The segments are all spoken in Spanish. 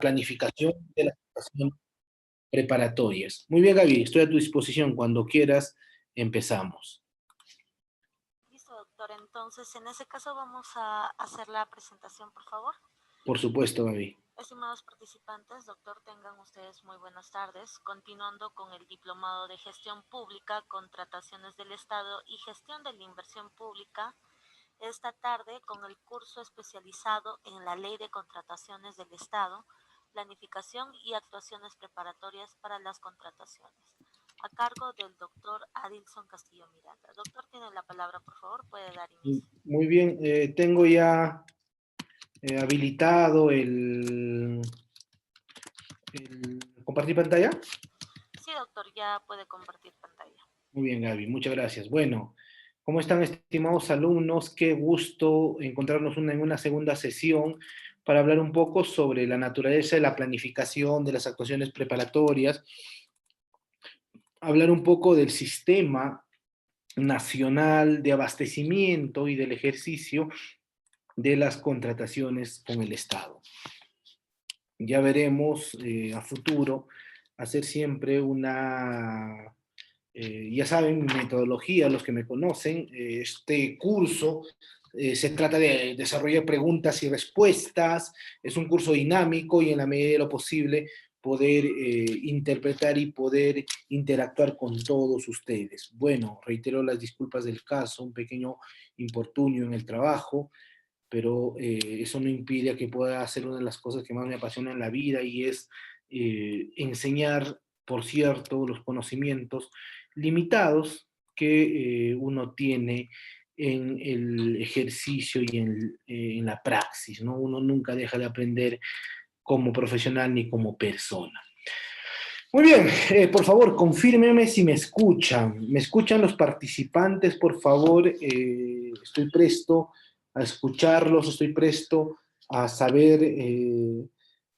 planificación de las actuaciones preparatorias. Muy bien, Gaby, estoy a tu disposición. Cuando quieras, empezamos. Listo, doctor. Entonces, en ese caso vamos a hacer la presentación, por favor. Por supuesto, Gaby. Estimados participantes, doctor, tengan ustedes muy buenas tardes. Continuando con el Diplomado de Gestión Pública, Contrataciones del Estado y Gestión de la Inversión Pública, esta tarde con el curso especializado en la Ley de Contrataciones del Estado, Planificación y Actuaciones Preparatorias para las Contrataciones, a cargo del doctor Adilson Castillo Miranda. Doctor, tiene la palabra, por favor, puede dar inicio. Muy bien, tengo ya habilitado el compartir pantalla. Sí, doctor, ya puede compartir pantalla. Muy bien, Gaby, muchas gracias. Bueno, ¿cómo están, estimados alumnos? Qué gusto encontrarnos en una segunda sesión para hablar un poco sobre la naturaleza de la planificación, de las actuaciones preparatorias, hablar un poco del sistema nacional de abastecimiento y del ejercicio de las contrataciones con el Estado. Ya veremos a futuro hacer siempre una, ya saben, mi metodología, los que me conocen, este curso se trata de desarrollar preguntas y respuestas, es un curso dinámico y en la medida de lo posible poder interpretar y poder interactuar con todos ustedes. Bueno, reitero las disculpas del caso, un pequeño infortunio en el trabajo, pero eso no impide que pueda hacer una de las cosas que más me apasiona en la vida y es enseñar, por cierto, los conocimientos limitados que uno tiene en el ejercicio y en la praxis, ¿no? Uno nunca deja de aprender como profesional ni como persona. Muy bien, por favor, confírmeme si me escuchan. ¿Me escuchan los participantes, por favor? Estoy presto a escucharlos, estoy presto a saber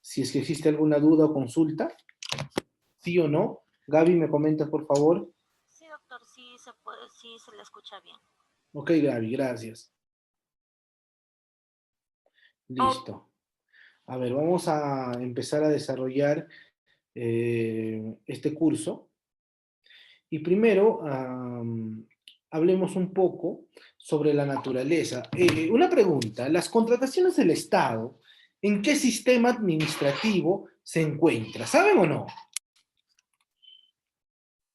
si es que existe alguna duda o consulta. ¿Sí o no? Gaby, ¿me comentas, por favor? Sí, doctor, sí se le escucha bien. Ok, Gaby, gracias. Listo. A ver, vamos a empezar a desarrollar este curso. Y primero, hablemos un poco sobre la naturaleza. Una pregunta, ¿las contrataciones del Estado, en qué sistema administrativo se encuentra? ¿Saben o no?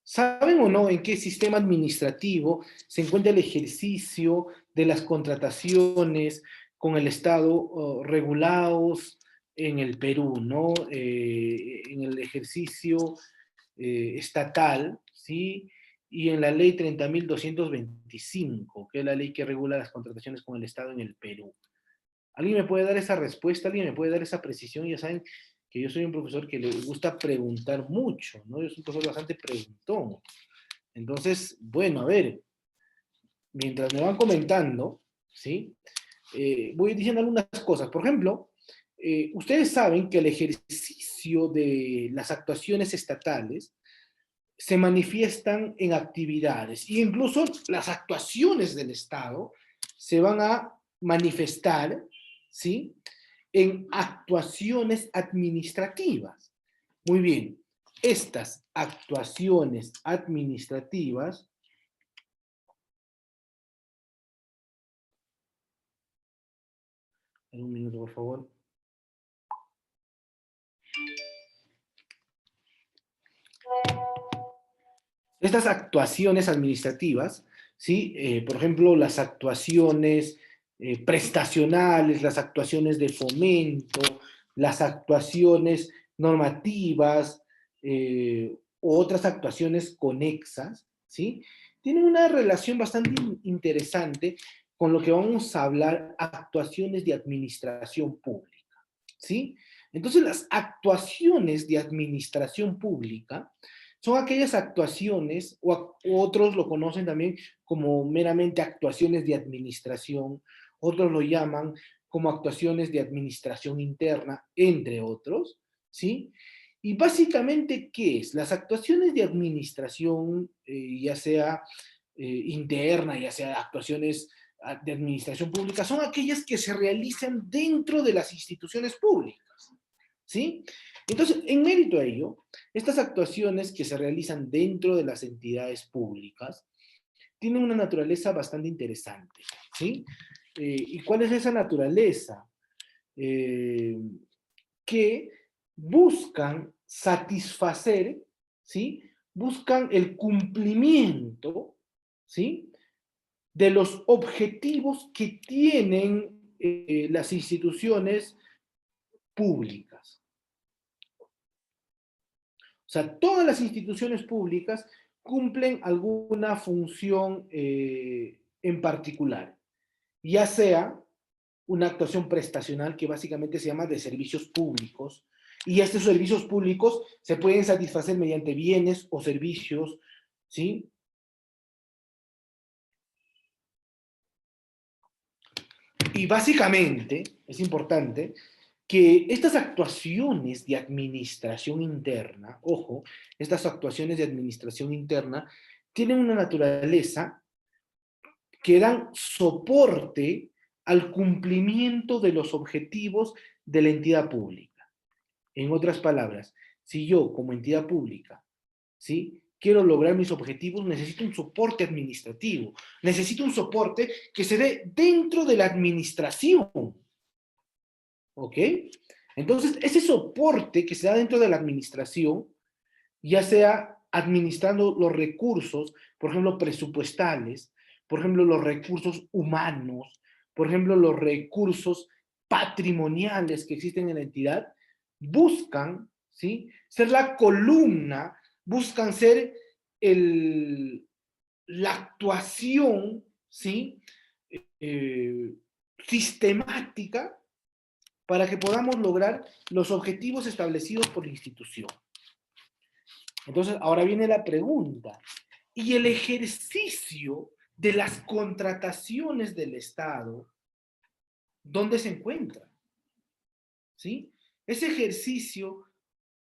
¿Saben o no en qué sistema administrativo se encuentra el ejercicio de las contrataciones con el Estado regulados en el Perú, ¿no? En el ejercicio estatal, ¿sí? Y en la ley 30.225, que es la ley que regula las contrataciones con el Estado en el Perú. ¿Alguien me puede dar esa respuesta? ¿Alguien me puede dar esa precisión? Ya saben que yo soy un profesor que le gusta preguntar mucho, ¿no? Yo soy un profesor bastante preguntón. Entonces, bueno, a ver, mientras me van comentando, ¿sí? Voy diciendo algunas cosas. Por ejemplo, ustedes saben que el ejercicio de las actuaciones estatales se manifiestan en actividades y incluso las actuaciones del Estado se van a manifestar, ¿sí? En actuaciones administrativas. Muy bien, estas actuaciones administrativas un minuto, por favor. Estas actuaciones administrativas, ¿sí? Por ejemplo, las actuaciones prestacionales, las actuaciones de fomento, las actuaciones normativas, o otras actuaciones conexas, ¿sí? Tienen una relación bastante interesante con lo que vamos a hablar, actuaciones de administración pública, ¿sí? Entonces, las actuaciones de administración pública son aquellas actuaciones, o otros lo conocen también como meramente actuaciones de administración, otros lo llaman como actuaciones de administración interna, entre otros, ¿sí? Y básicamente, ¿qué es? Las actuaciones de administración, ya sea interna, ya sea actuaciones de administración pública, son aquellas que se realizan dentro de las instituciones públicas, ¿sí? Entonces, en mérito a ello, estas actuaciones que se realizan dentro de las entidades públicas tienen una naturaleza bastante interesante, ¿sí? ¿Y cuál es esa naturaleza? Eh, que buscan satisfacer, ¿sí? Buscan el cumplimiento, ¿sí? De los objetivos que tienen las instituciones públicas. O sea, todas las instituciones públicas cumplen alguna función en particular, ya sea una actuación prestacional que básicamente se llama de servicios públicos, y estos servicios públicos se pueden satisfacer mediante bienes o servicios, ¿sí? Y básicamente, es importante, que estas actuaciones de administración interna, ojo, estas actuaciones de administración interna tienen una naturaleza que dan soporte al cumplimiento de los objetivos de la entidad pública. En otras palabras, si yo como entidad pública, ¿sí? Quiero lograr mis objetivos, necesito un soporte administrativo, necesito un soporte que se dé dentro de la administración, ¿ok? Entonces, ese soporte que se da dentro de la administración, ya sea administrando los recursos, por ejemplo, presupuestales, por ejemplo, los recursos humanos, por ejemplo, los recursos patrimoniales que existen en la entidad, buscan, ¿sí? Ser la columna, buscan ser el, la actuación, ¿sí? Eh, sistemática para que podamos lograr los objetivos establecidos por la institución. Entonces, ahora viene la pregunta. ¿Y el ejercicio de las contrataciones del Estado, dónde se encuentra? ¿Sí? Ese ejercicio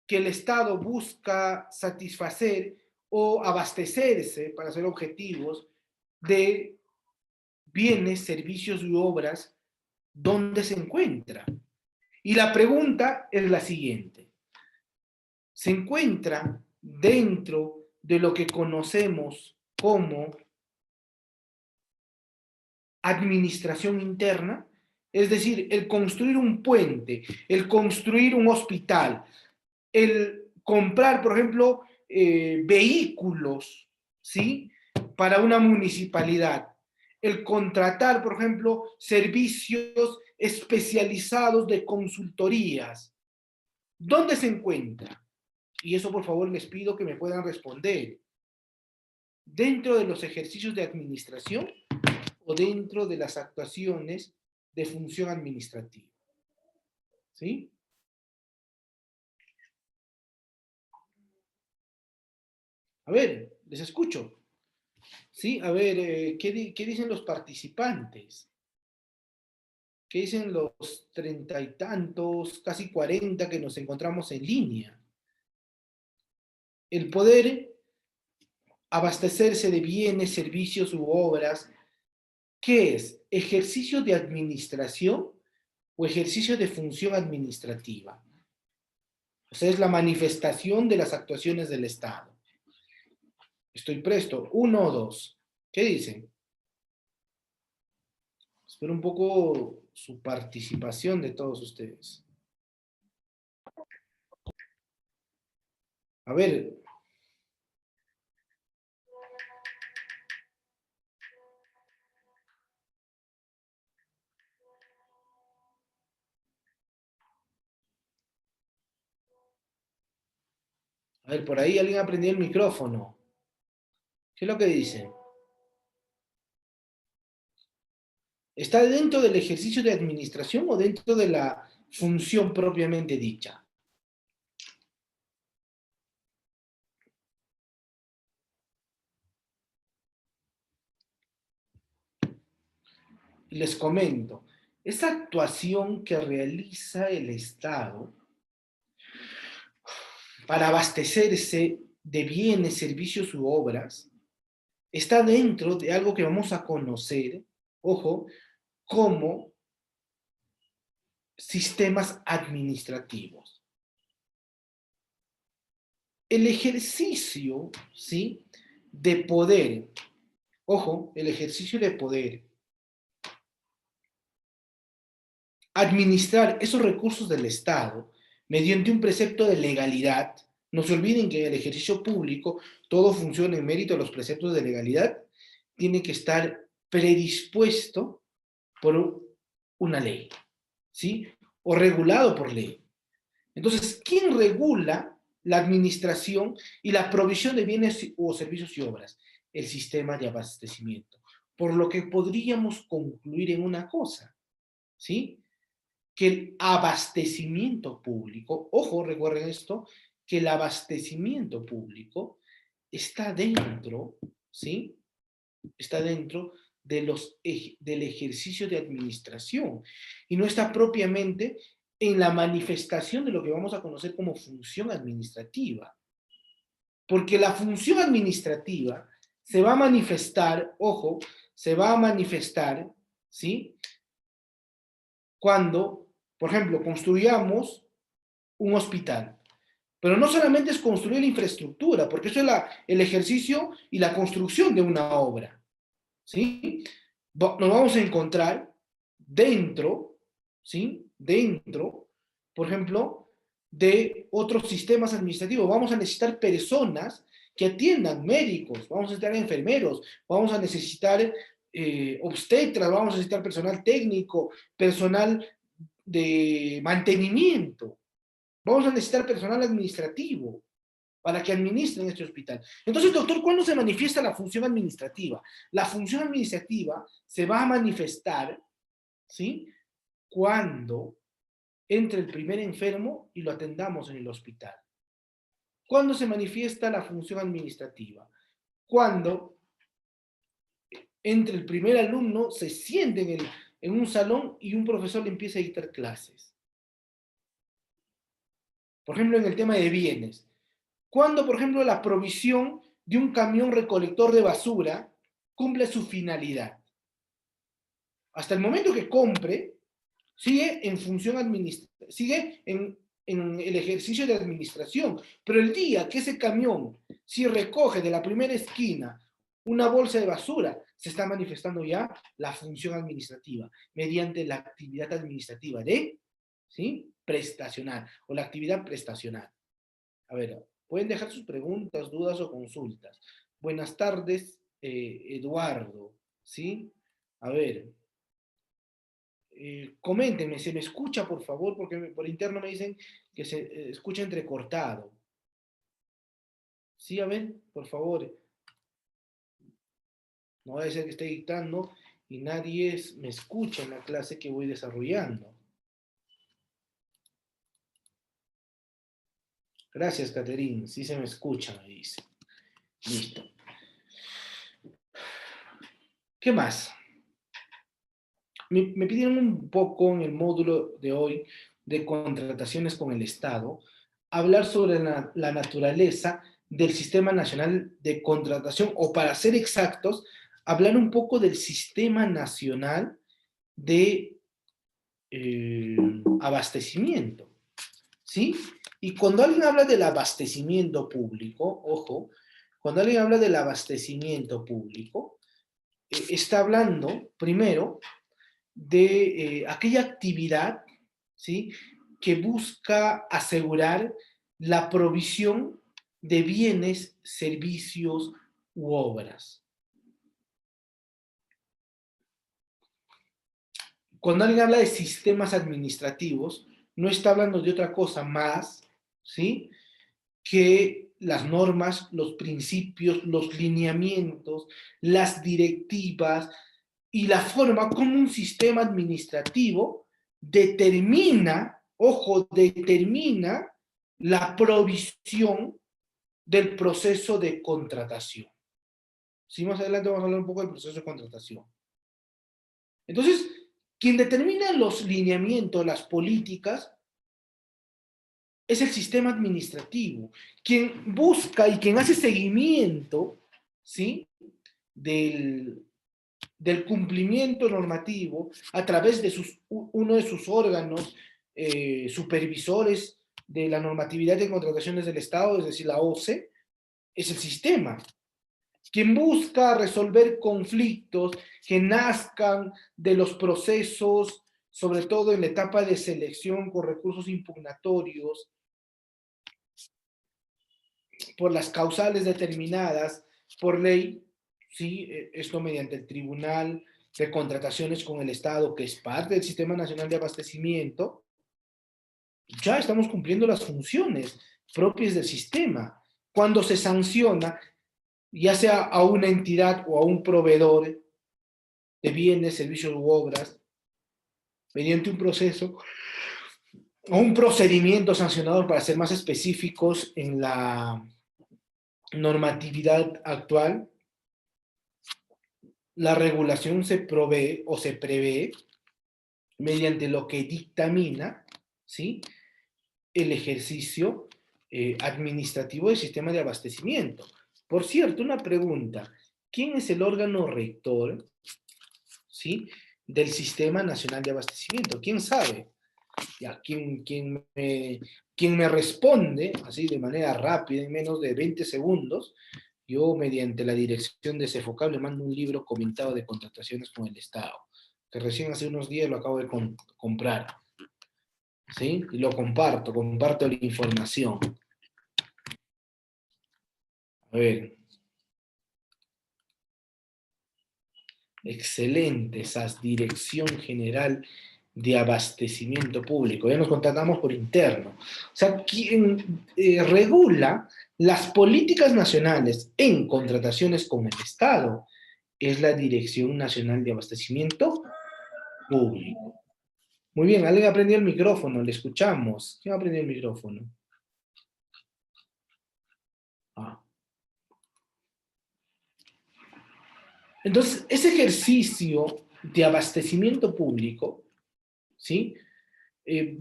que el Estado busca satisfacer o abastecerse para ser objetivos de bienes, servicios y obras, ¿dónde se encuentra? Y la pregunta es la siguiente. ¿Se encuentra dentro de lo que conocemos como administración interna? Es decir, el construir un puente, el construir un hospital, el comprar, por ejemplo, vehículos, ¿sí? Para una municipalidad, el contratar, por ejemplo, servicios especializados de consultorías. ¿Dónde se encuentra? Y eso, por favor, les pido que me puedan responder. ¿Dentro de los ejercicios de administración o dentro de las actuaciones de función administrativa? ¿Sí? A ver, les escucho. ¿Sí? A ver, ¿qué dicen los participantes? ¿Qué dicen los 30 y tantos, casi 40 que nos encontramos en línea? El poder abastecerse de bienes, servicios u obras, ¿qué es? ¿Ejercicio de administración o ejercicio de función administrativa? O sea, es la manifestación de las actuaciones del Estado. Estoy presto. 1 o 2. ¿Qué dicen? Espero un poco su participación de todos ustedes. A ver. A ver, por ahí alguien ha prendido el micrófono. ¿Qué es lo que dicen? ¿Está dentro del ejercicio de administración o dentro de la función propiamente dicha? Les comento, esa actuación que realiza el Estado para abastecerse de bienes, servicios u obras está dentro de algo que vamos a conocer, ojo, como sistemas administrativos. el ejercicio, ¿sí?, de poder, ojo, el ejercicio de poder, administrar esos recursos del Estado mediante un precepto de legalidad. No se olviden que en el ejercicio público todo funciona en mérito de los preceptos de legalidad, tiene que estar predispuesto por una ley, ¿sí? O regulado por ley. Entonces, ¿quién regula la administración y la provisión de bienes o servicios y obras? El sistema de abastecimiento. Por lo que podríamos concluir en una cosa, ¿sí? Que el abastecimiento público, ojo, recuerden esto, que el abastecimiento público está dentro, ¿sí? Está dentro del ejercicio de administración y no está propiamente en la manifestación de lo que vamos a conocer como función administrativa. Porque la función administrativa se va a manifestar, ojo, se va a manifestar, ¿sí?, cuando, por ejemplo, construyamos un hospital. Pero no solamente es construir la infraestructura, porque eso es el ejercicio y la construcción de una obra, ¿sí? Nos vamos a encontrar dentro, ¿sí? Dentro, por ejemplo, de otros sistemas administrativos. Vamos a necesitar personas que atiendan, médicos, vamos a necesitar enfermeros, vamos a necesitar obstetras, vamos a necesitar personal técnico, personal de mantenimiento, vamos a necesitar personal administrativo para que administren este hospital. Entonces, doctor, ¿cuándo se manifiesta la función administrativa? La función administrativa se va a manifestar, ¿sí?, cuando entre el primer enfermo y lo atendamos en el hospital. ¿Cuándo se manifiesta la función administrativa? Cuando entre el primer alumno, se siente en un salón y un profesor le empieza a dictar clases. Por ejemplo, en el tema de bienes. Cuando, por ejemplo, la provisión de un camión recolector de basura cumple su finalidad. Hasta el momento que compre, sigue en función administrativa, sigue en el ejercicio de administración, pero el día que ese camión, si recoge de la primera esquina una bolsa de basura, se está manifestando ya la función administrativa, mediante la actividad administrativa de, ¿sí?, prestacional, o la actividad prestacional. A ver, pueden dejar sus preguntas, dudas o consultas. Buenas tardes, Eduardo, ¿sí? A ver, coméntenme, ¿se me escucha, por favor? Porque por interno me dicen que se escucha entrecortado. Sí, a ver, por favor. No vaya a ser que esté dictando y nadie me escucha en la clase que voy desarrollando. Gracias, Caterín. Sí se me escucha, me dice. Listo. ¿Qué más? Me pidieron un poco en el módulo de hoy de contrataciones con el Estado, hablar sobre la naturaleza del Sistema Nacional de Contratación, o para ser exactos, hablar un poco del Sistema Nacional de Abastecimiento, ¿sí? Y cuando alguien habla del abastecimiento público, ojo, cuando alguien habla del abastecimiento público, está hablando, primero, de aquella actividad, ¿sí?, que busca asegurar la provisión de bienes, servicios u obras. Cuando alguien habla de sistemas administrativos, no está hablando de otra cosa más, ¿sí?, que las normas, los principios, los lineamientos, las directivas y la forma como un sistema administrativo determina, ojo, determina la provisión del proceso de contratación. Sí, más adelante vamos a hablar un poco del proceso de contratación. Entonces, quien determina los lineamientos, las políticas, es el sistema administrativo. Quien busca y quien hace seguimiento, ¿sí?, del cumplimiento normativo a través de uno de sus órganos supervisores de la normatividad de contrataciones del Estado, es decir, la OCE, es el sistema, quien busca resolver conflictos que nazcan de los procesos, sobre todo en la etapa de selección con recursos impugnatorios, por las causales determinadas por ley, ¿sí? Esto mediante el Tribunal de Contrataciones con el Estado, que es parte del Sistema Nacional de Abastecimiento, ya estamos cumpliendo las funciones propias del sistema. Cuando se sanciona, ya sea a una entidad o a un proveedor de bienes, servicios u obras, mediante un proceso o un procedimiento sancionador, para ser más específicos en la normatividad actual, la regulación se provee o se prevé mediante lo que dictamina, ¿sí?, el ejercicio administrativo del sistema de abastecimiento. Por cierto, una pregunta: ¿quién es el órgano rector, ¿sí?, del Sistema Nacional de Abastecimiento? ¿Quién sabe? Ya, quien me responde así de manera rápida, en menos de 20 segundos, yo mediante la dirección de Cefocal le mando un libro comentado de contrataciones con el Estado, que recién hace unos días lo acabo de comprar, ¿sí? Y lo comparto la información. A ver. Excelente, esas Dirección General de Abastecimiento Público. Ya nos contratamos por interno. O sea, quien regula las políticas nacionales en contrataciones con el Estado es la Dirección Nacional de Abastecimiento Público. Muy bien, alguien aprendió el micrófono, le escuchamos. ¿Quién aprendió el micrófono? Ah. Entonces, ese ejercicio de abastecimiento público, ¿sí?,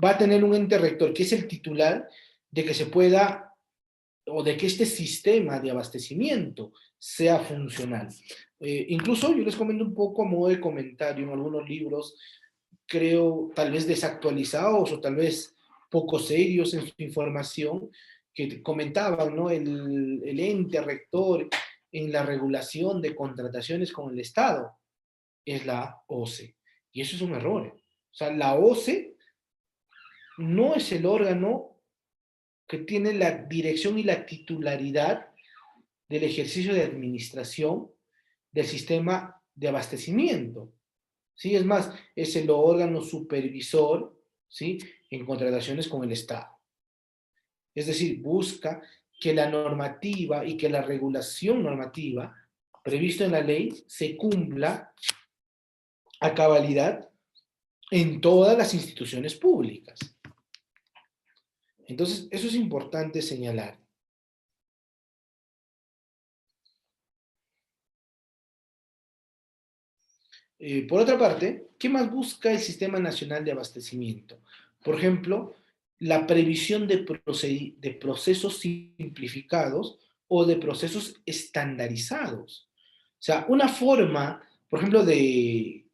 va a tener un ente rector, que es el titular de que se pueda, o de que este sistema de abastecimiento sea funcional. Incluso yo les comento un poco a modo de comentario: en algunos libros, creo tal vez desactualizados o tal vez poco serios en su información, que comentaban, ¿no?, el ente rector en la regulación de contrataciones con el Estado es la OCE. Y eso es un error. O sea, la OCE no es el órgano que tiene la dirección y la titularidad del ejercicio de administración del sistema de abastecimiento. ¿Sí? Es más, es el órgano supervisor, ¿sí?, en contrataciones con el Estado. Es decir, busca que la normativa y que la regulación normativa prevista en la ley se cumpla a cabalidad en todas las instituciones públicas. Entonces, eso es importante señalar. Por otra parte, ¿qué más busca el Sistema Nacional de Abastecimiento? Por ejemplo, la previsión de procesos simplificados o de procesos estandarizados. O sea, una forma, por ejemplo, de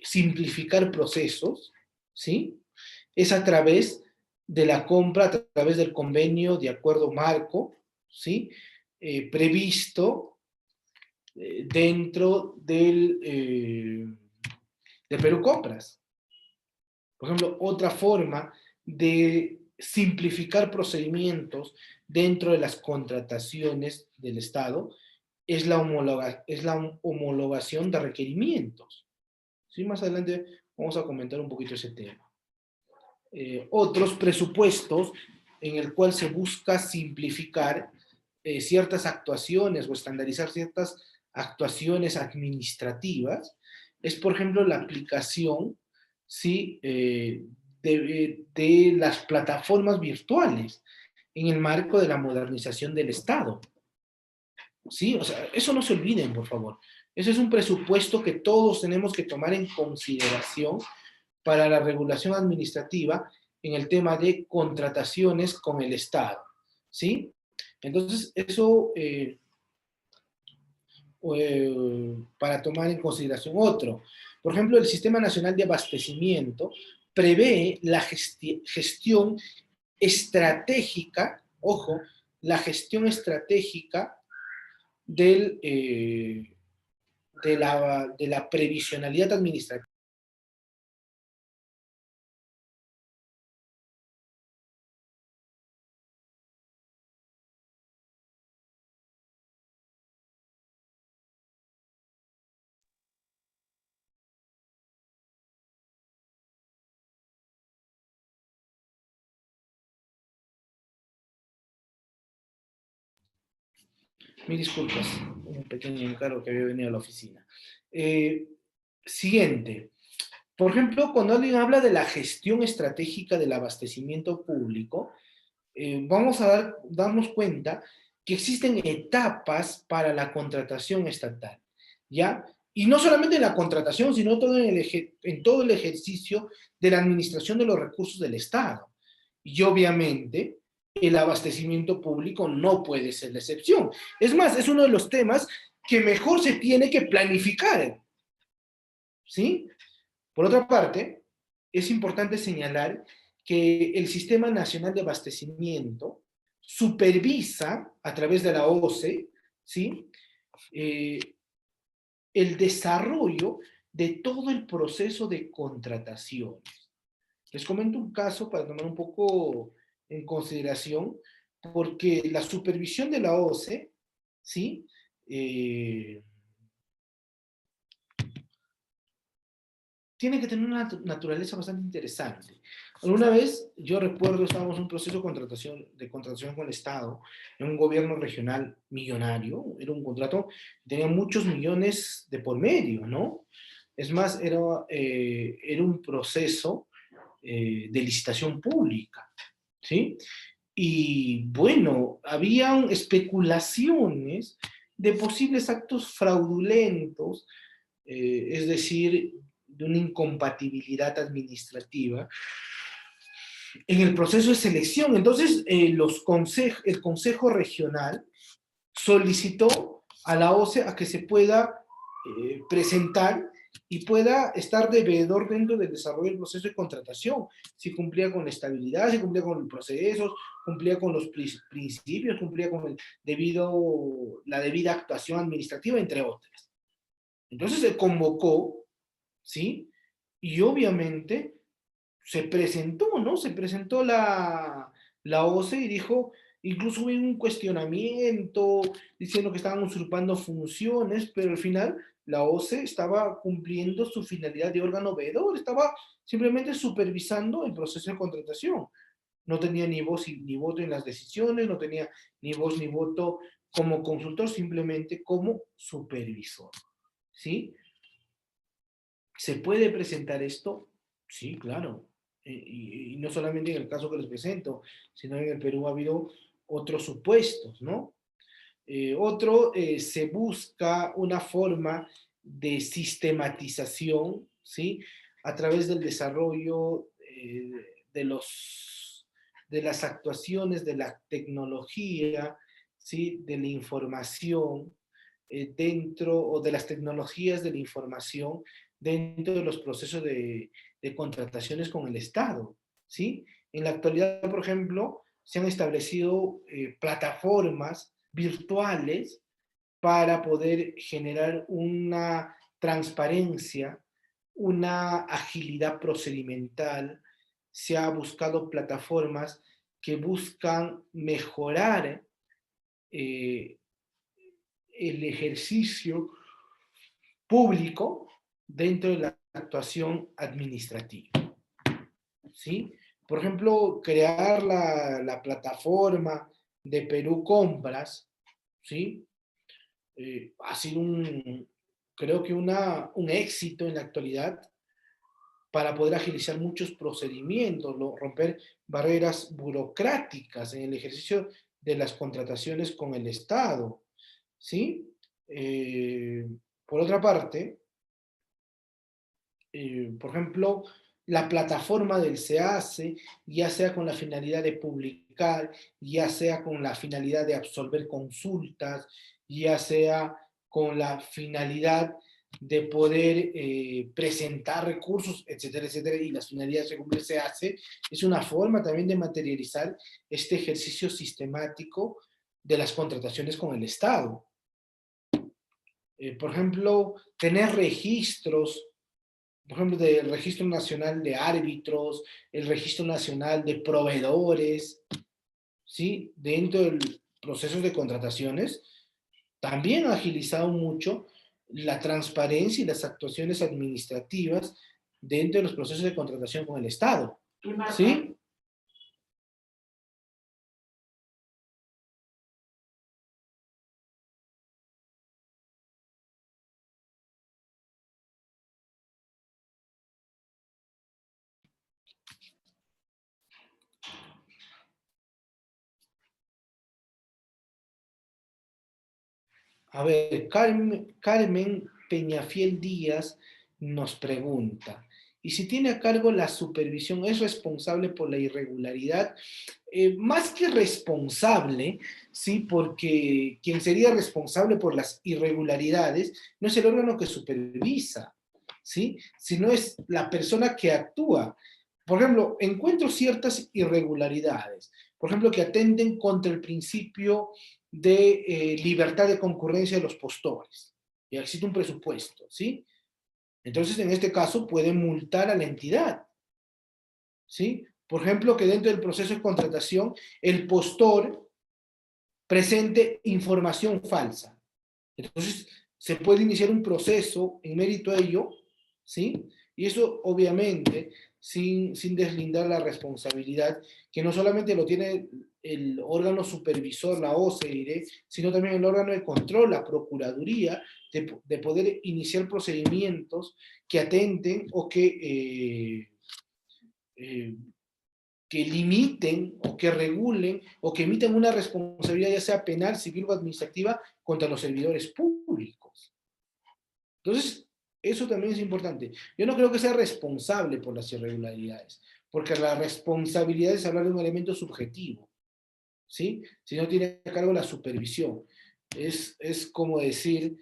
simplificar procesos, ¿sí?, es a través de la compra, a través del convenio de acuerdo marco, ¿sí?, previsto dentro de Perú Compras. Por ejemplo, otra forma de simplificar procedimientos dentro de las contrataciones del Estado es la homologación de requerimientos. ¿Sí? Más adelante vamos a comentar un poquito ese tema. Otros presupuestos en el cual se busca simplificar ciertas actuaciones o estandarizar ciertas actuaciones administrativas, es, por ejemplo, la aplicación, ¿sí?, de las plataformas virtuales en el marco de la modernización del Estado. ¿Sí? O sea, eso no se olviden, por favor. Ese es un presupuesto que todos tenemos que tomar en consideración para la regulación administrativa en el tema de contrataciones con el Estado. ¿Sí? Entonces, eso para tomar en consideración. Otro, por ejemplo, el Sistema Nacional de Abastecimiento prevé la gestión estratégica, ojo, la gestión estratégica de la previsionalidad administrativa. Mis disculpas, un pequeño encargo que había venido a la oficina. Eh, Siguiente. Por ejemplo, cuando alguien habla de la gestión estratégica del abastecimiento público, vamos a darnos cuenta que existen etapas para la contratación estatal, ¿ya? Y no solamente en la contratación, sino todo en todo el ejercicio de la administración de los recursos del Estado. Y obviamente, el abastecimiento público no puede ser la excepción. Es más, es uno de los temas que mejor se tiene que planificar, ¿sí? Por otra parte, es importante señalar que el Sistema Nacional de Abastecimiento supervisa a través de la OCE, ¿sí? Eh, el desarrollo de todo el proceso de contrataciones. Les comento un caso para tomar un poco en consideración, porque la supervisión de la OCE, ¿sí? Tiene que tener una naturaleza bastante interesante. Alguna vez, yo recuerdo, estábamos en un proceso de contratación con el Estado, en un gobierno regional millonario, era un contrato que tenía muchos millones de por medio, ¿no? Es más, era un proceso de licitación pública, ¿sí? Y bueno, habían especulaciones de posibles actos fraudulentos, es decir, de una incompatibilidad administrativa en el proceso de selección. Entonces, el Consejo Regional solicitó a la OCE a que se pueda presentar y pueda estar de veedor dentro del desarrollo del proceso de contratación, si cumplía con la estabilidad, si cumplía con los procesos, cumplía con los principios, cumplía con la debida actuación administrativa, entre otras. Entonces se convocó, ¿sí? Y obviamente se presentó, ¿no? Se presentó la OCE y dijo, incluso hubo un cuestionamiento diciendo que estaban usurpando funciones, pero al final la OCE estaba cumpliendo su finalidad de órgano veedor, estaba simplemente supervisando el proceso de contratación. No tenía ni voz ni voto en las decisiones, no tenía ni voz ni voto como consultor, simplemente como supervisor, ¿sí? ¿Se puede presentar esto? Sí, claro. Y no solamente en el caso que les presento, sino en el Perú ha habido otros supuestos, ¿no? Se busca una forma de sistematización, ¿sí? A través del desarrollo de las actuaciones de la tecnología, ¿sí? De la información dentro, o de las tecnologías de la información dentro de los procesos de contrataciones con el Estado, ¿sí? En la actualidad, por ejemplo, se han establecido plataformas virtuales para poder generar una transparencia, una agilidad procedimental. Se ha buscado plataformas que buscan mejorar eh, el ejercicio público dentro de la actuación administrativa, ¿sí? Por ejemplo, crear la plataforma de Perú Compras, ¿sí? Ha sido creo que un éxito en la actualidad para poder agilizar muchos procedimientos, romper barreras burocráticas en el ejercicio de las contrataciones con el Estado, ¿sí? Eh, por otra parte, por ejemplo, la plataforma del SEACE, ya sea con la finalidad de publicar, ya sea con la finalidad de absolver consultas, ya sea con la finalidad de poder presentar recursos, etcétera, etcétera, y las finalidades que cumple se hace, es una forma también de materializar este ejercicio sistemático de las contrataciones con el Estado. Por ejemplo, tener registros, por ejemplo, del Registro Nacional de Árbitros, el Registro Nacional de Proveedores, ¿sí? Dentro del proceso de contrataciones, también ha agilizado mucho la transparencia y las actuaciones administrativas dentro de los procesos de contratación con el Estado, ¿sí? A ver, Carmen Peñafiel Díaz nos pregunta, ¿y si tiene a cargo la supervisión, es responsable por la irregularidad? Más que responsable, ¿sí? Porque quien sería responsable por las irregularidades no es el órgano que supervisa, ¿sí? Sino es la persona que actúa. Por ejemplo, encuentro ciertas irregularidades, por ejemplo, que atenten contra el principio de libertad de concurrencia de los postores. Y existe un presupuesto, ¿sí? Entonces, en este caso, pueden multar a la entidad, ¿sí? Por ejemplo, que dentro del proceso de contratación, el postor presente información falsa. Entonces, se puede iniciar un proceso en mérito a ello, ¿sí? Y eso, obviamente, sin deslindar la responsabilidad, que no solamente lo tiene el órgano supervisor, la OCDE, sino también el órgano de control, la Procuraduría, de poder iniciar procedimientos que atenten o eh, que limiten o que regulen o que emiten una responsabilidad ya sea penal, civil o administrativa contra los servidores públicos. Entonces, eso también es importante. Yo no creo que sea responsable por las irregularidades, porque la responsabilidad es hablar de un elemento subjetivo, ¿sí? Si no tiene a cargo la supervisión. Es como decir,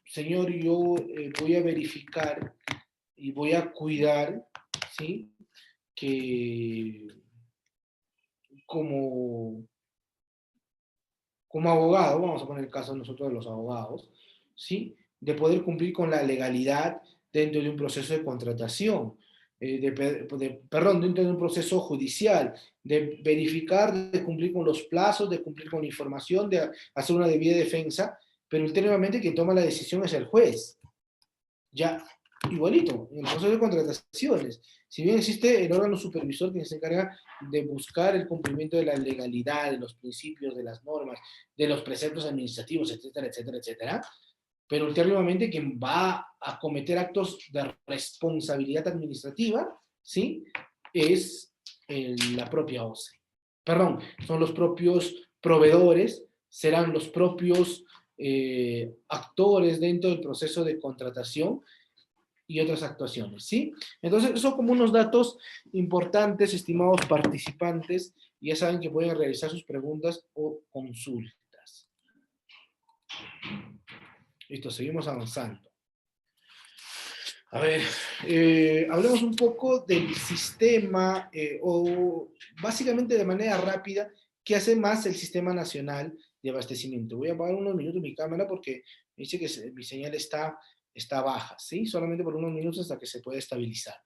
señor, yo voy a verificar y voy a cuidar, ¿sí? Que como, como abogado, vamos a poner el caso nosotros de los abogados, ¿sí? De poder cumplir con la legalidad dentro de un proceso de contratación, perdón, dentro de un proceso judicial, de verificar, de cumplir con los plazos, de cumplir con la información, de hacer una debida defensa, pero ulteriormente quien toma la decisión es el juez. Ya, igualito, en el proceso de contrataciones. Si bien existe el órgano supervisor que se encarga de buscar el cumplimiento de la legalidad, de los principios, de las normas, de los preceptos administrativos, etcétera, etcétera, etcétera, pero ulteriormente quien va a cometer actos de responsabilidad administrativa, ¿sí? Es la propia OCE. Perdón, son los propios proveedores, serán los propios actores dentro del proceso de contratación y otras actuaciones, ¿sí? Entonces, son como unos datos importantes, estimados participantes, y ya saben que pueden realizar sus preguntas o consultas. Listo, seguimos avanzando. A ver, hablemos un poco del sistema, o básicamente de manera rápida, ¿qué hace más el Sistema Nacional de Abastecimiento? Voy a apagar unos minutos mi cámara porque me dice que mi señal está baja, ¿sí? Solamente por unos minutos hasta que se pueda estabilizar.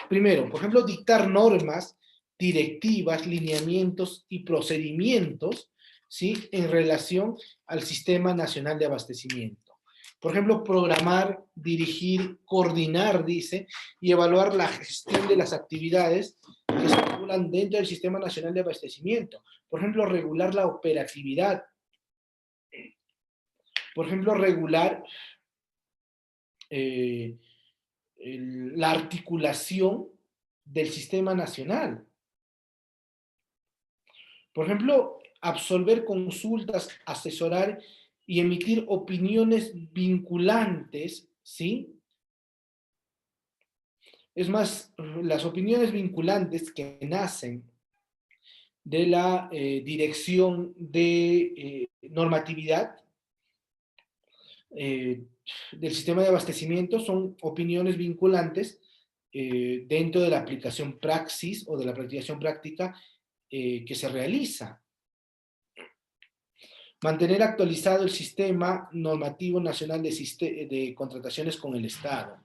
Primero, por ejemplo, dictar normas, directivas, lineamientos y procedimientos, ¿sí? En relación al Sistema Nacional de Abastecimiento. Por ejemplo, programar, dirigir, coordinar, dice, y evaluar la gestión de las actividades que se regulan dentro del Sistema Nacional de Abastecimiento. Por ejemplo, regular la operatividad. Por ejemplo, regular la articulación del sistema nacional. Por ejemplo, absolver consultas, asesorar y emitir opiniones vinculantes, ¿sí? Es más, las opiniones vinculantes que nacen de la Dirección de Normatividad eh, del sistema de abastecimiento son opiniones vinculantes dentro de la aplicación praxis o de la practicación práctica que se realiza. Mantener actualizado el sistema normativo nacional de contrataciones con el Estado.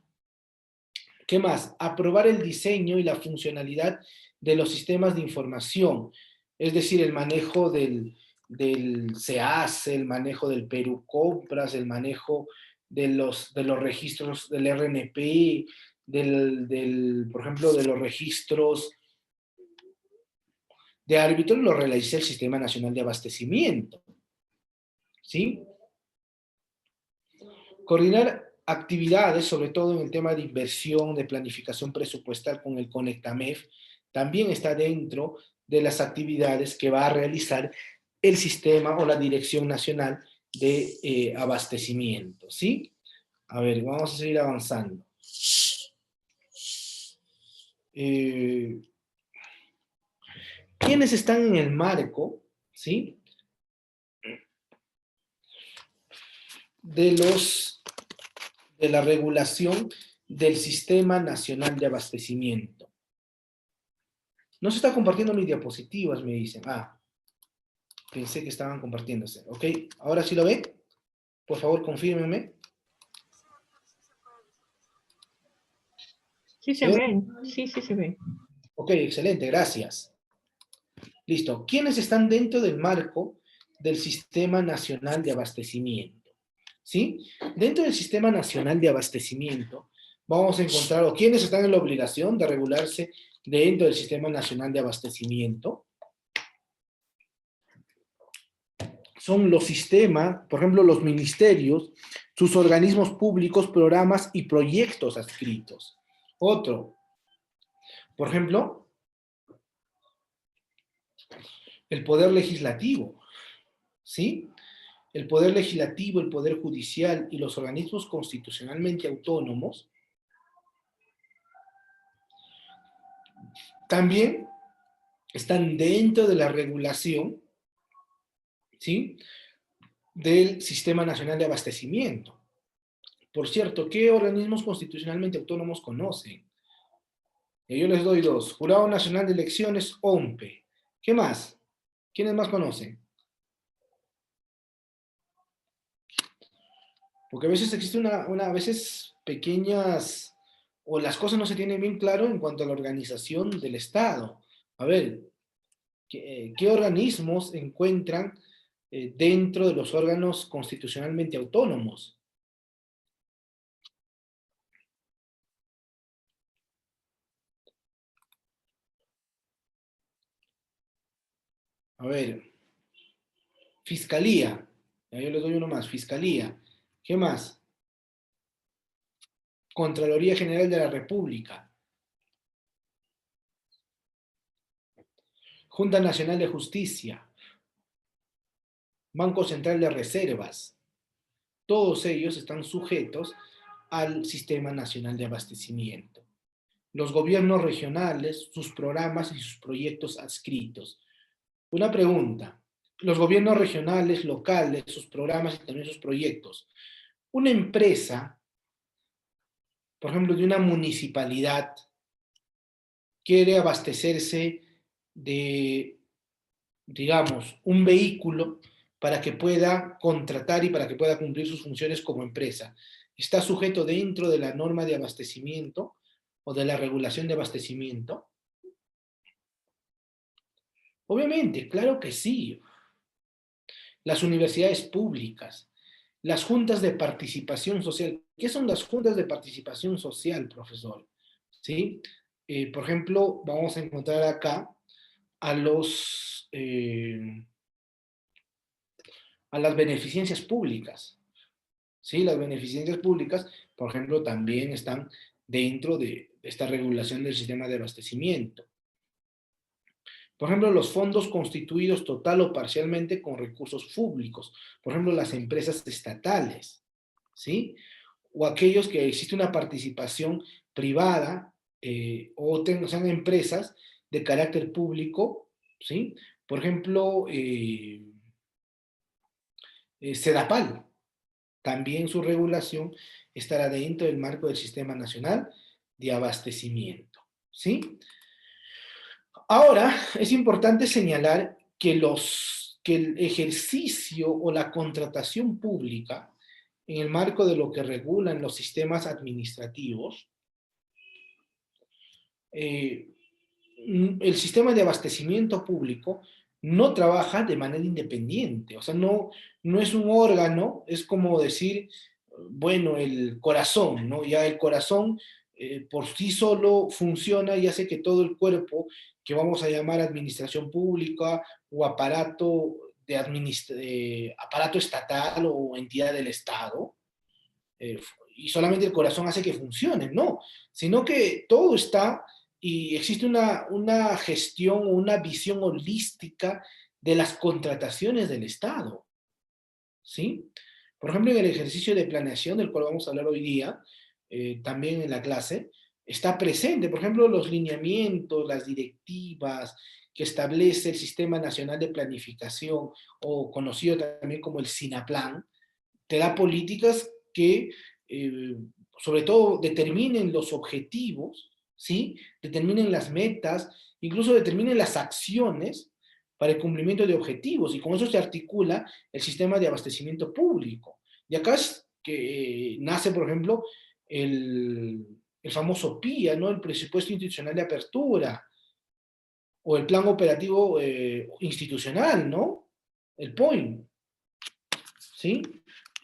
¿Qué más? Aprobar el diseño y la funcionalidad de los sistemas de información, es decir, el manejo del SEACE, el manejo del Perú Compras, el manejo de los registros del RNP, por ejemplo, de los registros de árbitros, lo realiza el Sistema Nacional de Abastecimiento. ¿Sí? Coordinar actividades, sobre todo en el tema de inversión, de planificación presupuestal con el Conectamef, también está dentro de las actividades que va a realizar el sistema o la Dirección Nacional de Abastecimiento, ¿sí? A ver, vamos a seguir avanzando. ¿Quiénes están en el marco, ¿sí? de la regulación del Sistema Nacional de Abastecimiento? No se está compartiendo mis diapositivas, me dicen. Ah, pensé que estaban compartiéndose. Ok, ¿ahora sí lo ven? Por favor, confírmenme. Sí ¿Se se ve? ven, sí se ven. Ok, excelente, gracias. Listo. ¿Quiénes están dentro del marco del Sistema Nacional de Abastecimiento? ¿Sí? Dentro del Sistema Nacional de Abastecimiento vamos a encontrar, o quiénes están en la obligación de regularse dentro del Sistema Nacional de Abastecimiento. Son los sistemas, por ejemplo, los ministerios, sus organismos públicos, programas y proyectos adscritos. Otro, por ejemplo, el poder legislativo, ¿sí? El poder legislativo, el poder judicial y los organismos constitucionalmente autónomos también están dentro de la regulación, ¿sí? Del Sistema Nacional de Abastecimiento. Por cierto, ¿qué organismos constitucionalmente autónomos conocen? Yo les doy dos. Jurado Nacional de Elecciones, OMPE. ¿Qué más? ¿Quiénes más conocen? Porque a veces existe a veces pequeñas, o las cosas no se tienen bien claro en cuanto a la organización del Estado. A ver, ¿qué organismos se encuentran dentro de los órganos constitucionalmente autónomos? A ver, Fiscalía. Ya, yo les doy uno más, Fiscalía. ¿Qué más? Contraloría General de la República. Junta Nacional de Justicia. Banco Central de Reservas. Todos ellos están sujetos al Sistema Nacional de Abastecimiento. Los gobiernos regionales, sus programas y sus proyectos adscritos. Una pregunta. Los gobiernos regionales, locales, sus programas y también sus proyectos. Una empresa, por ejemplo, de una municipalidad, quiere abastecerse de, digamos, un vehículo para que pueda contratar y para que pueda cumplir sus funciones como empresa. ¿Está sujeto dentro de la norma de abastecimiento o de la regulación de abastecimiento? Obviamente, claro que sí. Las universidades públicas, las juntas de participación social. ¿Qué son las juntas de participación social, profesor? ¿Sí? Por ejemplo, vamos a encontrar acá a a las beneficencias públicas. ¿Sí? Las beneficencias públicas, por ejemplo, también están dentro de esta regulación del sistema de abastecimiento. Por ejemplo, los fondos constituidos total o parcialmente con recursos públicos. Por ejemplo, las empresas estatales. ¿Sí? O aquellos que existe una participación privada sean empresas de carácter público. ¿Sí? Por ejemplo, Sedapal. También su regulación estará dentro del marco del Sistema Nacional de Abastecimiento, ¿sí? Ahora, es importante señalar que el ejercicio o la contratación pública, en el marco de lo que regulan los sistemas administrativos, eh, el sistema de abastecimiento público no trabaja de manera independiente, o sea, no es un órgano, es como decir, bueno, el corazón, ¿no? Ya el corazón por sí solo funciona y hace que todo el cuerpo, que vamos a llamar administración pública o aparato, aparato estatal o entidad del Estado, eh, y solamente el corazón hace que funcione, no, sino que todo está y existe una gestión o una visión holística de las contrataciones del Estado, ¿sí? Por ejemplo, en el ejercicio de planeación del cual vamos a hablar hoy día, también en la clase, está presente, por ejemplo, los lineamientos, las directivas que establece el Sistema Nacional de Planificación, o conocido también como el SINAPLAN, te da políticas que eh, sobre todo determinen los objetivos, ¿sí? Determinen las metas, incluso determinen las acciones para el cumplimiento de objetivos, y con eso se articula el sistema de abastecimiento público. Y acá es que nace, por ejemplo, el famoso PIA, ¿no? El presupuesto institucional de apertura, o el plan operativo institucional, ¿no? El POIN, ¿sí?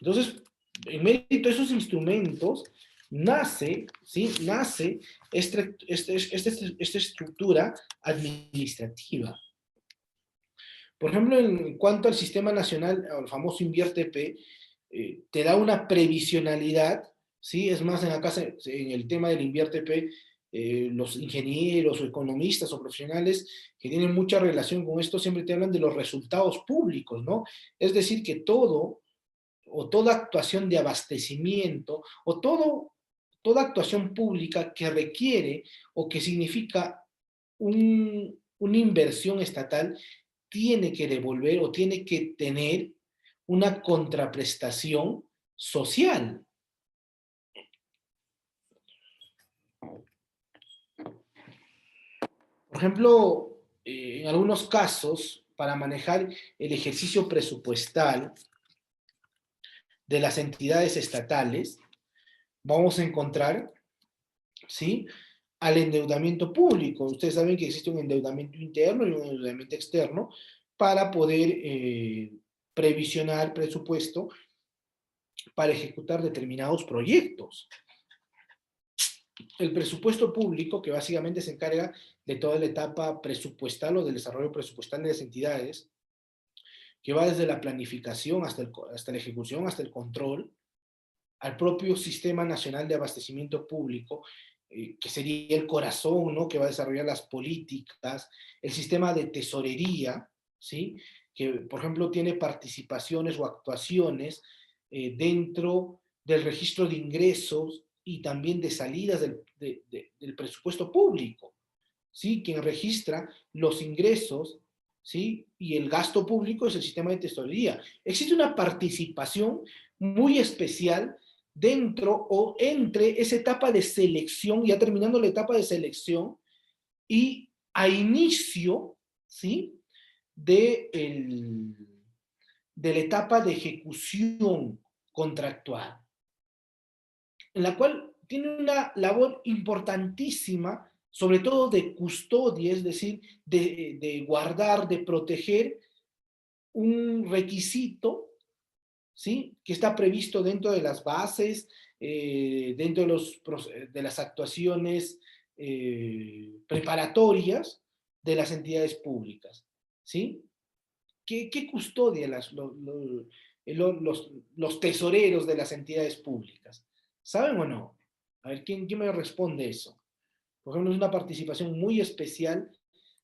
Entonces, en mérito de esos instrumentos, nace, ¿sí? Nace esta estructura administrativa. Por ejemplo, en cuanto al Sistema Nacional, al famoso InvierTP, te da una previsionalidad, ¿sí? Es más, en la casa, en el tema del InvierTP, los ingenieros o economistas o profesionales que tienen mucha relación con esto siempre te hablan de los resultados públicos, ¿no? Es decir, que todo o toda actuación de abastecimiento o toda actuación pública que requiere o que significa una inversión estatal tiene que devolver o tiene que tener una contraprestación social. Por ejemplo, en algunos casos, para manejar el ejercicio presupuestal de las entidades estatales, vamos a encontrar, ¿sí?, al endeudamiento público. Ustedes saben que existe un endeudamiento interno y un endeudamiento externo para poder previsionar presupuesto para ejecutar determinados proyectos. El presupuesto público, que básicamente se encarga de toda la etapa presupuestal o del desarrollo presupuestal de las entidades, que va desde la planificación hasta la ejecución, hasta el control, al propio Sistema Nacional de Abastecimiento Público, que sería el corazón, ¿no?, que va a desarrollar las políticas, el sistema de tesorería, ¿sí?, que por ejemplo tiene participaciones o actuaciones dentro del registro de ingresos y también de salidas del presupuesto público, ¿sí?, quien registra los ingresos, ¿sí?, y el gasto público es el sistema de tesorería. Existe una participación muy especial dentro o entre esa etapa de selección, ya terminando la etapa de selección, y a inicio, ¿sí?, de la etapa de ejecución contractual, en la cual tiene una labor importantísima, sobre todo de custodia, es decir, de guardar, de proteger un requisito, ¿sí?, que está previsto dentro de las bases, dentro de las actuaciones preparatorias de las entidades públicas, ¿sí? ¿Qué custodia los tesoreros de las entidades públicas? ¿Saben o no? A ver, ¿quién me responde eso? Por ejemplo, es una participación muy especial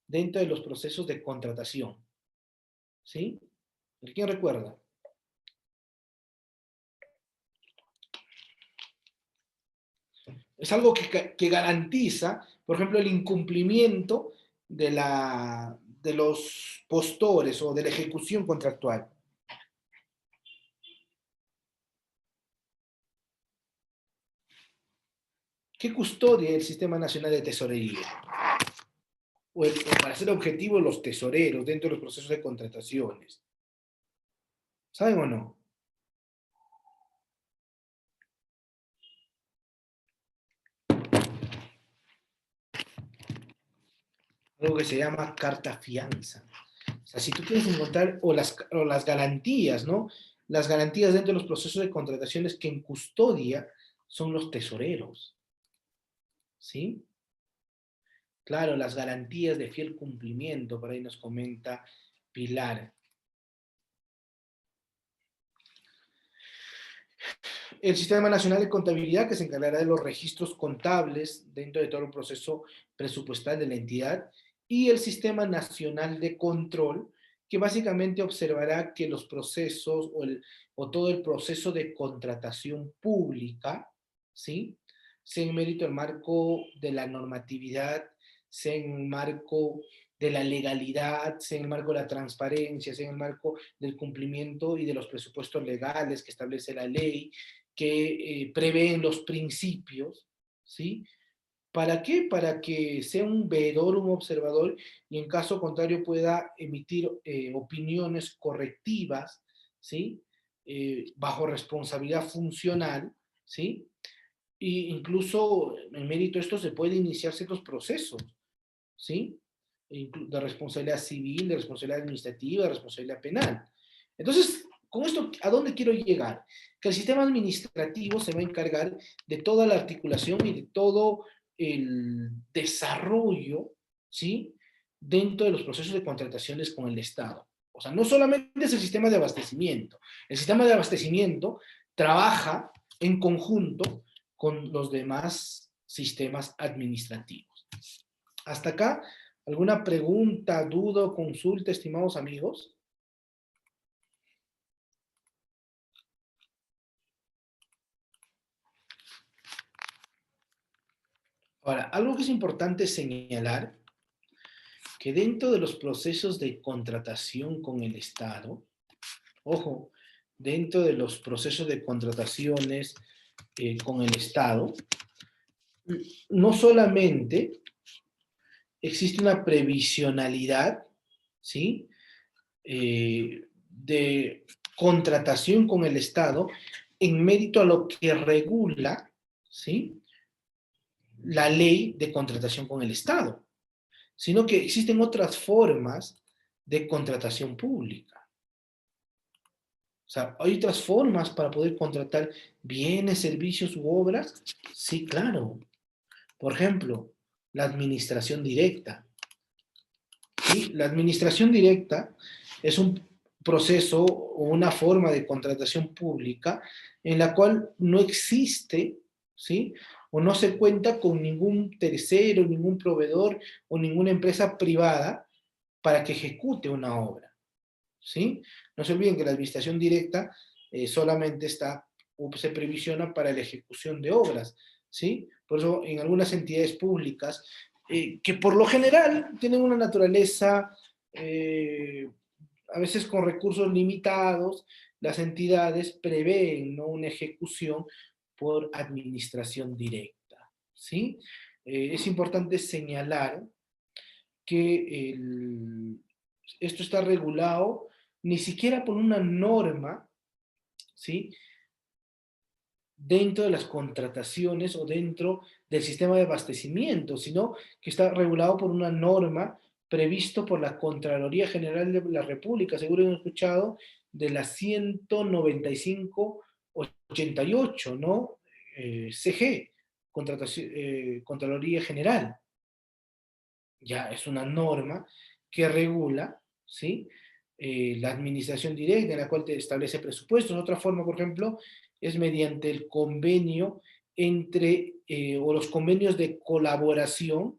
dentro de los procesos de contratación, ¿sí? ¿Quién recuerda? Es algo que garantiza, por ejemplo, el incumplimiento de los postores o de la ejecución contractual. ¿Qué custodia el Sistema Nacional de Tesorería? O para ser objetivo, los tesoreros dentro de los procesos de contrataciones. ¿Saben o no? Algo que se llama carta fianza. O sea, si tú quieres encontrar, o las garantías, ¿no? Las garantías dentro de los procesos de contrataciones que en custodia son los tesoreros, ¿sí? Claro, las garantías de fiel cumplimiento, por ahí nos comenta Pilar. El Sistema Nacional de Contabilidad, que se encargará de los registros contables dentro de todo el proceso presupuestal de la entidad, y el Sistema Nacional de Control, que básicamente observará que los procesos o todo el proceso de contratación pública, ¿sí?, sea en mérito del marco de la normatividad, sea en el marco de la legalidad, sea en el marco de la transparencia, sea en el marco del cumplimiento y de los presupuestos legales que establece la ley, que prevén los principios, ¿sí? ¿Para qué? Para que sea un veedor, un observador, y en caso contrario pueda emitir opiniones correctivas, ¿sí? Bajo responsabilidad funcional, ¿sí? E incluso en mérito de esto se puede iniciar ciertos procesos, ¿sí? De responsabilidad civil, de responsabilidad administrativa, de responsabilidad penal. Entonces, con esto, ¿a dónde quiero llegar? Que el sistema administrativo se va a encargar de toda la articulación y de todo el desarrollo, ¿sí?, dentro de los procesos de contrataciones con el Estado. O sea, no solamente es el sistema de abastecimiento. El sistema de abastecimiento trabaja en conjunto con los demás sistemas administrativos. Hasta acá, ¿alguna pregunta, duda o consulta, estimados amigos? Ahora, algo que es importante señalar, que dentro de los procesos de contratación con el Estado, ojo, dentro de los procesos de contrataciones con el Estado, no solamente existe una previsionalidad, ¿sí?, de contratación con el Estado en mérito a lo que regula, ¿sí?, la ley de contratación con el Estado, sino que existen otras formas de contratación pública. O sea, ¿hay otras formas para poder contratar bienes, servicios u obras? Sí, claro. Por ejemplo, la administración directa. ¿Sí? La administración directa es un proceso o una forma de contratación pública en la cual no existe, ¿sí?, o no se cuenta con ningún tercero, ningún proveedor o ninguna empresa privada para que ejecute una obra, ¿sí? No se olviden que la administración directa solamente está o se previsiona para la ejecución de obras, ¿sí? Por eso en algunas entidades públicas, que por lo general tienen una naturaleza, a veces con recursos limitados, las entidades prevén, ¿no?, una ejecución por administración directa, ¿sí? Es importante señalar que esto está regulado ni siquiera por una norma, ¿sí?, dentro de las contrataciones o dentro del sistema de abastecimiento, sino que está regulado por una norma previsto por la Contraloría General de la República, seguro han escuchado, de la 195/88, ¿no? CG, Contraloría General. Ya es una norma que regula, ¿sí?, la administración directa, en la cual te establece presupuestos. Otra forma, por ejemplo, es mediante el convenio entre, o los convenios de colaboración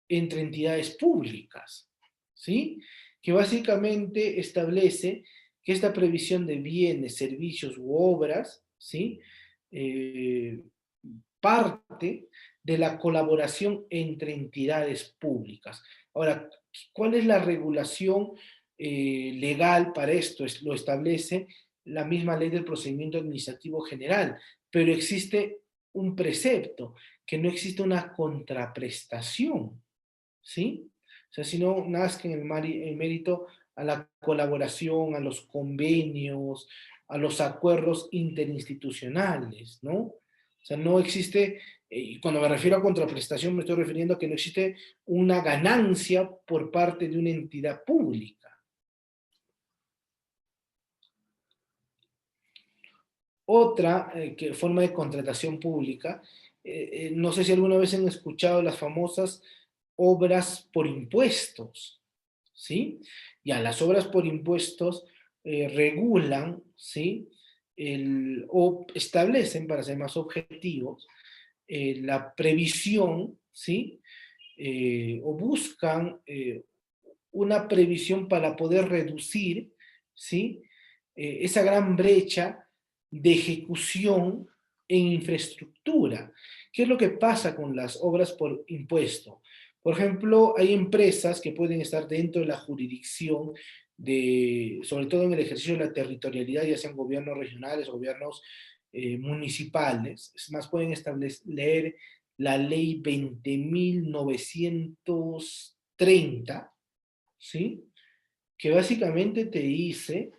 entre entidades públicas, ¿sí?, que básicamente establece que esta previsión de bienes, servicios u obras, ¿sí?, eh, parte de la colaboración entre entidades públicas. Ahora, ¿cuál es la regulación legal para esto? Lo establece la misma ley del procedimiento administrativo general, pero existe un precepto que no existe una contraprestación, ¿sí? O sea, sino nazca en el mérito a la colaboración, a los convenios, a los acuerdos interinstitucionales, ¿no? O sea, no existe, y cuando me refiero a contraprestación me estoy refiriendo a que no existe una ganancia por parte de una entidad pública. Otra forma de contratación pública, no sé si alguna vez han escuchado las famosas obras por impuestos, ¿sí? Ya, las obras por impuestos regulan, ¿sí? O establecen, para ser más objetivos, la previsión, ¿sí? O buscan una previsión para poder reducir, ¿sí? Esa gran brecha de ejecución en infraestructura. ¿Qué es lo que pasa con las obras por impuesto? Por ejemplo, hay empresas que pueden estar dentro de la jurisdicción de, sobre todo en el ejercicio de la territorialidad, ya sean gobiernos regionales o gobiernos municipales. Es más, pueden establecer la ley 20.930, ¿sí? Que básicamente te dice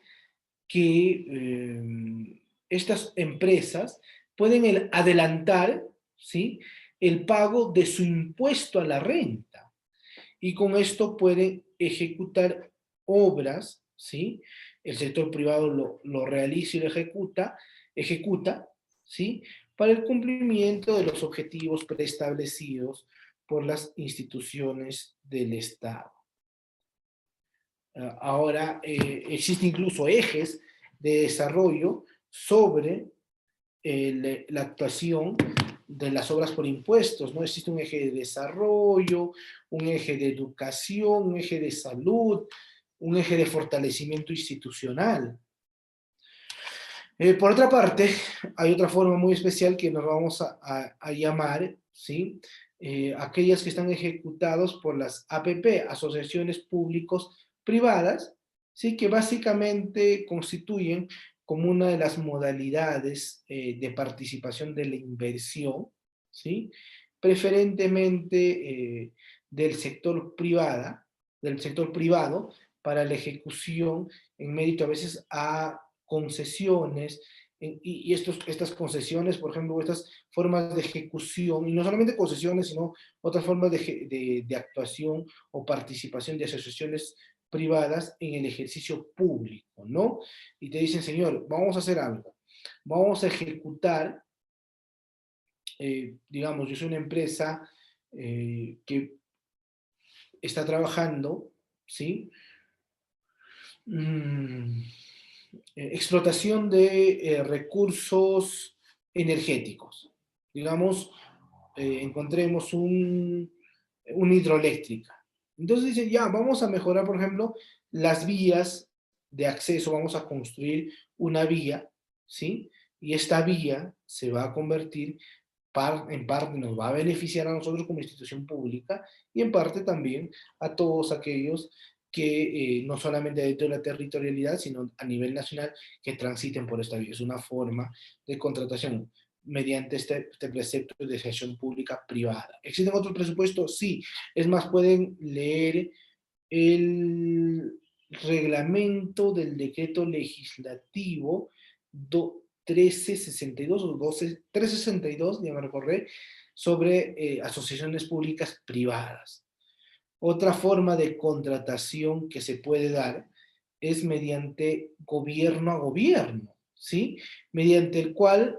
que estas empresas pueden adelantar, ¿sí? El pago de su impuesto a la renta y con esto pueden ejecutar obras, ¿sí? El sector privado lo realiza y lo ejecuta, ¿sí? Para el cumplimiento de los objetivos preestablecidos por las instituciones del Estado. Ahora existen incluso ejes de desarrollo sobre la actuación de las obras por impuestos, ¿no? Existe un eje de desarrollo, un eje de educación, un eje de salud, un eje de fortalecimiento institucional. Por otra parte, hay otra forma muy especial que nos vamos a llamar, ¿sí? Aquellas que están ejecutadas por las APP, asociaciones públicos privadas, ¿sí? Que básicamente constituyen como una de las modalidades de participación de la inversión, ¿sí? Preferentemente del sector privado para la ejecución en mérito a veces a concesiones, y estas concesiones, por ejemplo, estas formas de ejecución, y no solamente concesiones, sino otras formas de actuación o participación de asociaciones privadas en el ejercicio público, ¿no? Y te dicen, señor, vamos a hacer algo, vamos a ejecutar, digamos, yo soy una empresa que está trabajando, ¿sí? Explotación de recursos energéticos. Digamos, encontremos una hidroeléctrica. Entonces dicen, ya, vamos a mejorar, por ejemplo, las vías de acceso, vamos a construir una vía, ¿sí? Y esta vía se va a convertir, en parte nos va a beneficiar a nosotros como institución pública y en parte también a todos aquellos que no solamente dentro de la territorialidad, sino a nivel nacional, que transiten por esta vía. Es una forma de contratación mediante este precepto de gestión pública privada. ¿Existen otros presupuestos? Sí. Es más, pueden leer el reglamento del decreto legislativo 1362 o 1362, ya me recordé, sobre asociaciones públicas privadas. Otra forma de contratación que se puede dar es mediante gobierno a gobierno, ¿sí? Mediante el cual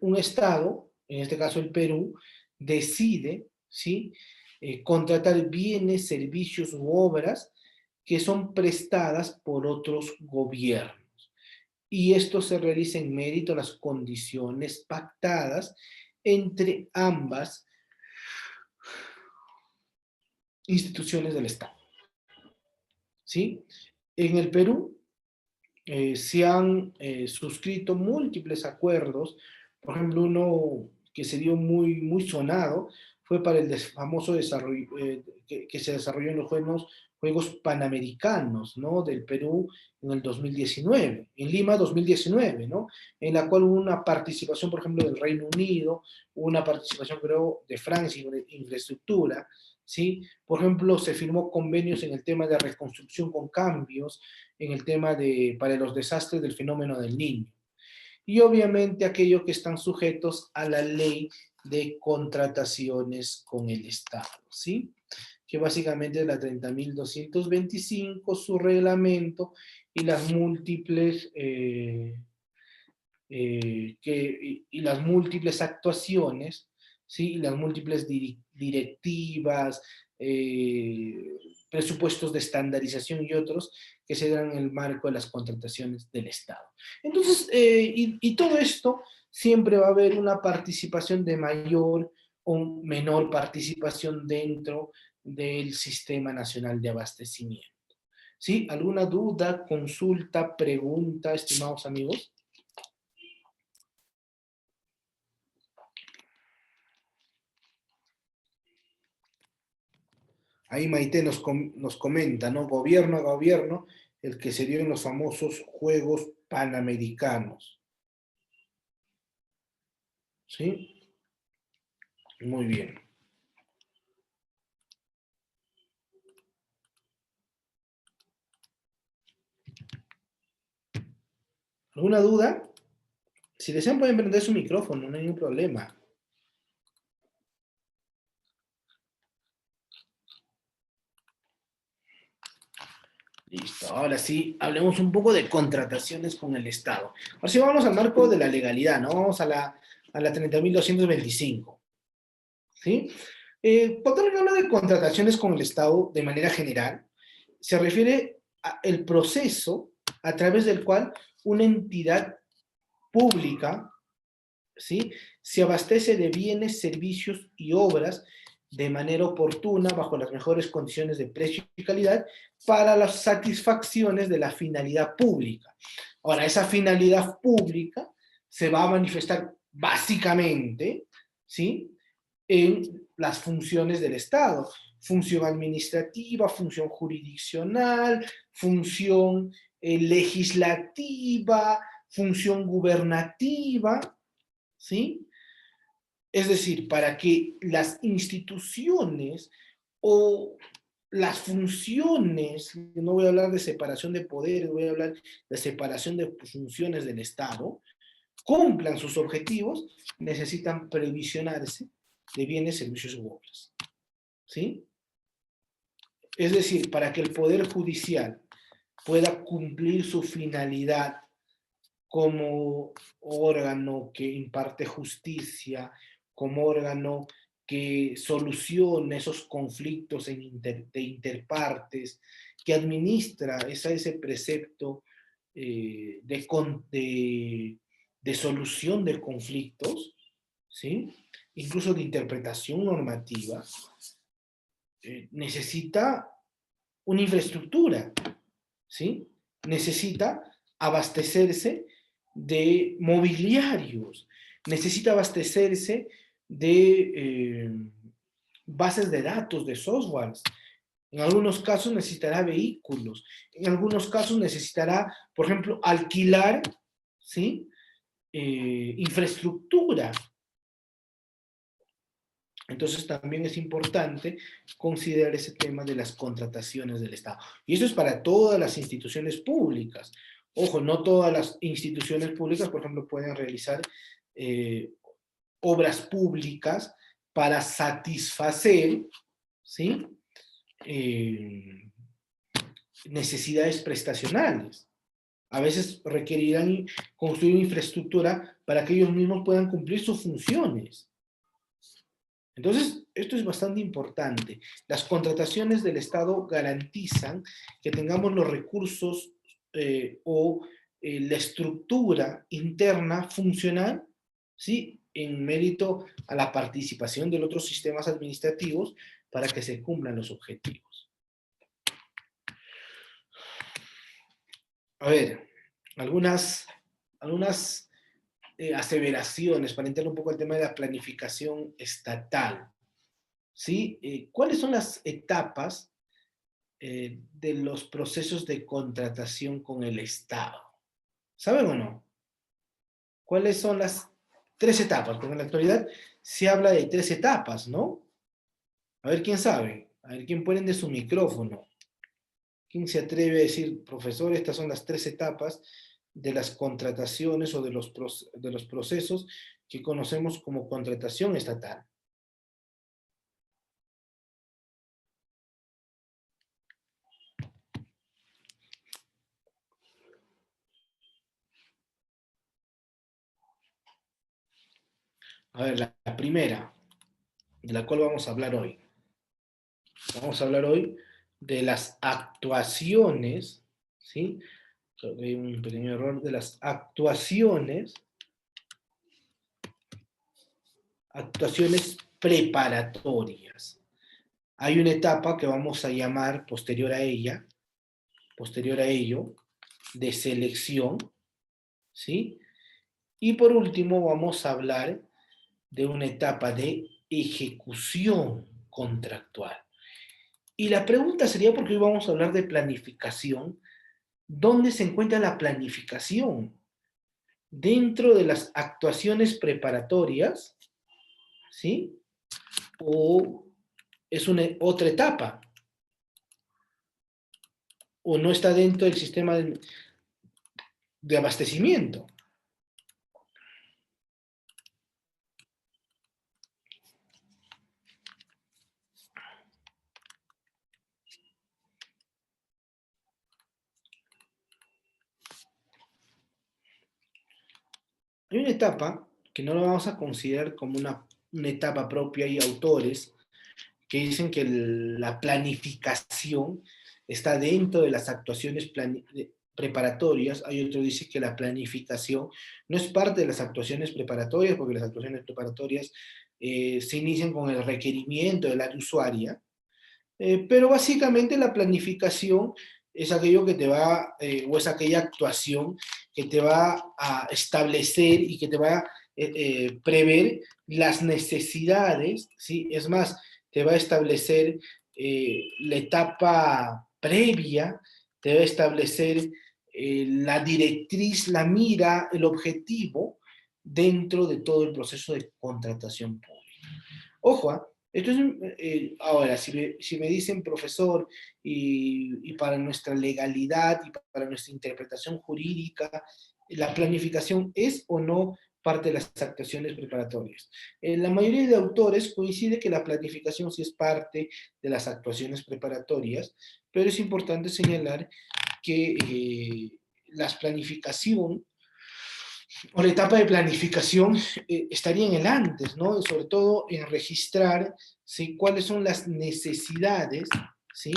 un Estado, en este caso el Perú, decide, ¿sí? Contratar bienes, servicios u obras que son prestadas por otros gobiernos. Y esto se realiza en mérito a las condiciones pactadas entre ambas instituciones del Estado, ¿sí? En el Perú se han suscrito múltiples acuerdos. Por ejemplo, uno que se dio muy sonado fue para el famoso desarrollo que se desarrolló en los Juegos Panamericanos, ¿no? Del Perú en el 2019, en Lima 2019, ¿no? En la cual hubo una participación, por ejemplo, del Reino Unido, una participación, creo, de Francia en infraestructura, ¿sí? Por ejemplo, se firmó convenios en el tema de reconstrucción con cambios, en el tema de, para los desastres del fenómeno del Niño. Y obviamente aquellos que están sujetos a la ley de contrataciones con el Estado, ¿sí? Que básicamente es la 30.225, su reglamento y las múltiples, y las múltiples actuaciones, ¿sí? Y las múltiples directivas, presupuestos de estandarización y otros que se dan en el marco de las contrataciones del Estado. Entonces, y todo esto siempre va a haber una participación de mayor o menor participación dentro del Sistema Nacional de Abastecimiento. ¿Sí? ¿Alguna duda, consulta, pregunta, estimados amigos? Ahí Maite nos comenta, ¿no? Gobierno a gobierno, el que se dio en los famosos Juegos Panamericanos. ¿Sí? Muy bien. ¿Alguna duda? Si desean pueden prender su micrófono, no hay ningún problema. Listo, ahora sí, hablemos un poco de contrataciones con el Estado. Ahora sí vamos al marco de la legalidad, ¿no? Vamos a la 30.225. ¿Sí? Cuando uno habla de contrataciones con el Estado de manera general, se refiere al proceso a través del cual una entidad pública, ¿sí? Se abastece de bienes, servicios y obras de manera oportuna, bajo las mejores condiciones de precio y calidad, para las satisfacciones de la finalidad pública. Ahora, esa finalidad pública se va a manifestar básicamente, ¿sí? En las funciones del Estado. Función administrativa, función jurisdiccional, función legislativa, función gubernativa, ¿sí? Es decir, para que las instituciones o las funciones, no voy a hablar de separación de poderes, voy a hablar de separación de funciones del Estado, cumplan sus objetivos, necesitan previsionarse de bienes, servicios u obras. ¿Sí? Es decir, para que el Poder Judicial pueda cumplir su finalidad como órgano que imparte justicia, como órgano que soluciona esos conflictos de interpartes, que administra ese precepto de solución de conflictos, ¿sí? Incluso de interpretación normativa, necesita una infraestructura, ¿sí? Necesita abastecerse de mobiliarios, necesita abastecerse de bases de datos, de softwares. En algunos casos necesitará vehículos, en algunos casos necesitará, por ejemplo, alquilar, ¿sí? Infraestructura. Entonces también es importante considerar ese tema de las contrataciones del Estado. Y eso es para todas las instituciones públicas. Ojo, no todas las instituciones públicas, por ejemplo, pueden realizar obras públicas para satisfacer, ¿sí? Necesidades prestacionales. A veces requerirán construir infraestructura para que ellos mismos puedan cumplir sus funciones. Entonces, esto es bastante importante. Las contrataciones del Estado garantizan que tengamos los recursos la estructura interna funcional, ¿sí? En mérito a la participación de los otros sistemas administrativos para que se cumplan los objetivos. A ver, algunas aseveraciones para entender un poco el tema de la planificación estatal. ¿Sí? ¿Cuáles son las etapas de los procesos de contratación con el Estado. ¿Saben o no? ¿Cuáles son las 3 etapas? Porque en la actualidad se habla de 3 etapas, ¿no? A ver quién sabe, a ver quién prende su micrófono. ¿Quién se atreve a decir, profesor, estas son las 3 etapas de las contrataciones o de los procesos que conocemos como contratación estatal? A ver, la primera, de la cual vamos a hablar hoy. Vamos a hablar hoy de las actuaciones, ¿sí? Creo que hay un pequeño error de las actuaciones preparatorias. Hay una etapa que vamos a llamar posterior a ello, de selección, ¿sí? Y por último vamos a hablar de una etapa de ejecución contractual. Y la pregunta sería, porque hoy vamos a hablar de planificación, ¿dónde se encuentra la planificación? ¿Dentro de las actuaciones preparatorias? ¿Sí? ¿O es otra etapa? ¿O no está dentro del sistema de abastecimiento? Hay una etapa que no lo vamos a considerar como una etapa propia. Hay autores que dicen que la planificación está dentro de las actuaciones preparatorias. Hay otro que dice que la planificación no es parte de las actuaciones preparatorias, porque las actuaciones preparatorias se inician con el requerimiento del área usuaria, pero básicamente la planificación es aquello que te va, o es aquella actuación que te va a establecer y que te va a prever las necesidades, ¿sí? Es más, te va a establecer la etapa previa, te va a establecer la directriz, la mira, el objetivo dentro de todo el proceso de contratación pública. Ojo, esto es, ahora, si me dicen, profesor, y para nuestra legalidad y para nuestra interpretación jurídica, ¿la planificación es o no parte de las actuaciones preparatorias? La mayoría de autores coincide que la planificación sí es parte de las actuaciones preparatorias, pero es importante señalar que las planificación o la etapa de planificación estaría en el antes, ¿no? Sobre todo en registrar, ¿sí? Cuáles son las necesidades, ¿sí?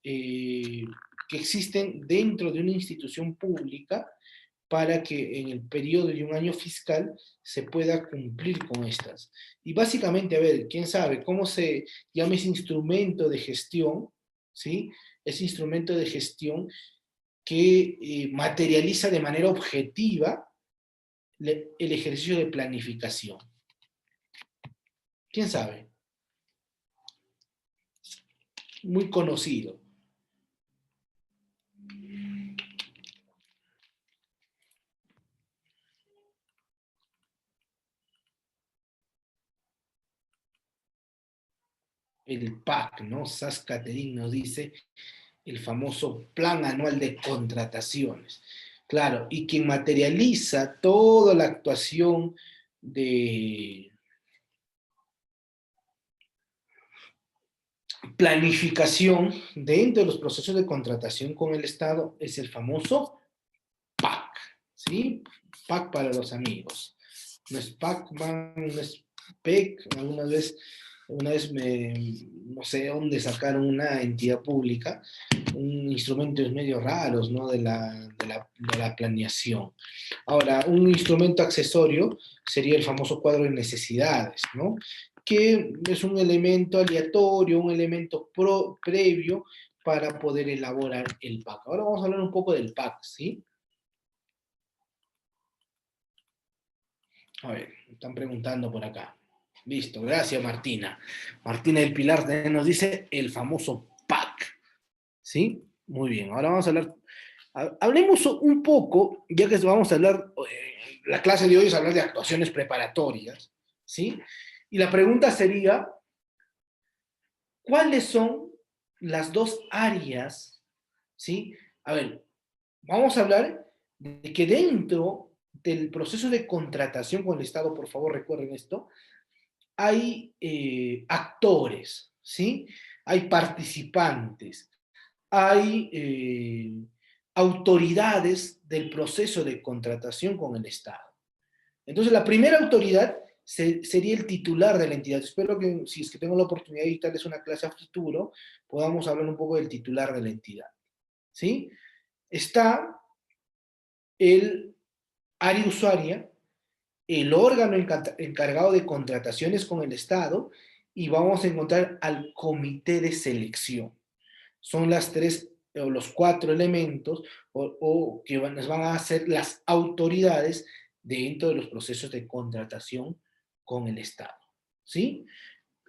Eh, que existen dentro de una institución pública para que en el periodo de un año fiscal se pueda cumplir con estas. Y básicamente, a ver, quién sabe cómo se llama ese instrumento de gestión, ¿sí? Ese instrumento de gestión que materializa de manera objetiva el ejercicio de planificación. ¿Quién sabe? Muy conocido. El PAC, ¿no? Sas Catherine nos dice el famoso Plan Anual de Contrataciones. Claro, y quien materializa toda la actuación de planificación dentro de los procesos de contratación con el Estado es el famoso PAC, ¿sí? PAC para los amigos. No es Pac-Man, no es PEC. Una vez no sé dónde sacaron una entidad pública, un instrumentos medio raros, ¿no? De la planeación. Ahora, un instrumento accesorio sería el famoso cuadro de necesidades, ¿no? Que es un elemento aleatorio, un elemento previo para poder elaborar el PAC. Ahora vamos a hablar un poco del PAC, ¿sí? A ver, me están preguntando por acá. Listo, gracias Martina. Martina del Pilar también nos dice el famoso PAC. ¿Sí? Muy bien, ahora vamos a hablar, hablemos un poco, ya que vamos a hablar, la clase de hoy es hablar de actuaciones preparatorias, ¿sí? Y la pregunta sería, ¿cuáles son las dos áreas, ¿sí? A ver, vamos a hablar de que dentro del proceso de contratación con el Estado, por favor recuerden esto, hay actores, ¿sí? Hay participantes, hay autoridades del proceso de contratación con el Estado. Entonces, la primera autoridad sería el titular de la entidad. Espero que, si es que tengo la oportunidad de dictarles una clase a futuro, podamos hablar un poco del titular de la entidad, ¿sí? Está el área usuaria, el órgano encargado de contrataciones con el Estado, y vamos a encontrar al comité de selección. Son las tres o los cuatro elementos que nos van a ser las autoridades dentro de los procesos de contratación con el Estado, ¿sí?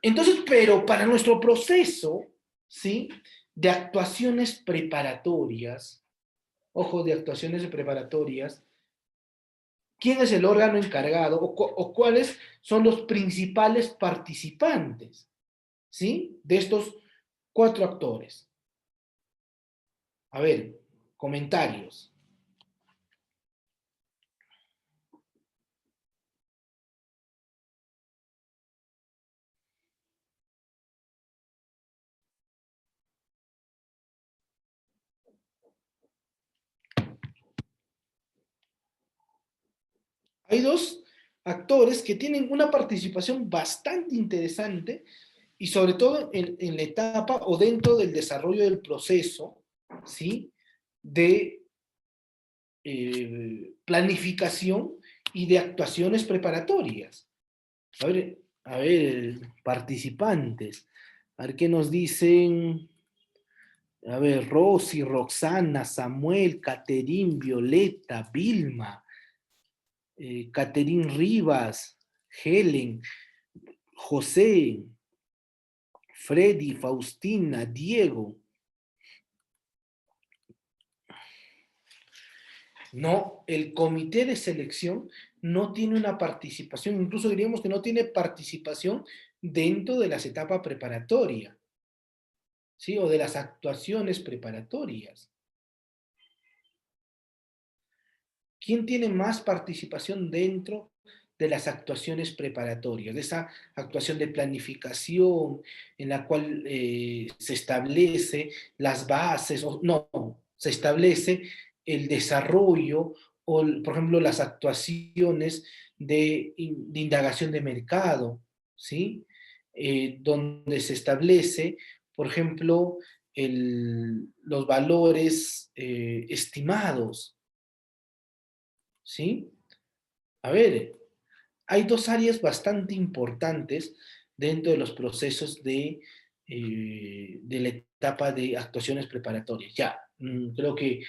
Entonces, pero para nuestro proceso, ¿sí? De actuaciones preparatorias, ojo, de actuaciones preparatorias, ¿quién es el órgano encargado o cuáles son los principales participantes, ¿sí? De estos cuatro actores? A ver, comentarios. Hay dos actores que tienen una participación bastante interesante y sobre todo en la etapa o dentro del desarrollo del proceso, ¿sí? De planificación y de actuaciones preparatorias. A ver, participantes. A ver qué nos dicen. A ver, Rosy, Roxana, Samuel, Caterín, Violeta, Vilma, Caterín Rivas, Helen, José, Freddy, Faustina, Diego. No, el comité de selección no tiene una participación, incluso diríamos que no tiene participación dentro de las etapas preparatorias, ¿sí? O de las actuaciones preparatorias. ¿Quién tiene más participación dentro de las actuaciones preparatorias? De esa actuación de planificación en la cual se establece las bases, o no, se establece el desarrollo o, por ejemplo, las actuaciones de indagación de mercado, ¿sí? Donde se establece, por ejemplo, los valores estimados, ¿sí? A ver, hay dos áreas bastante importantes dentro de los procesos de la etapa de actuaciones preparatorias. Ya, creo que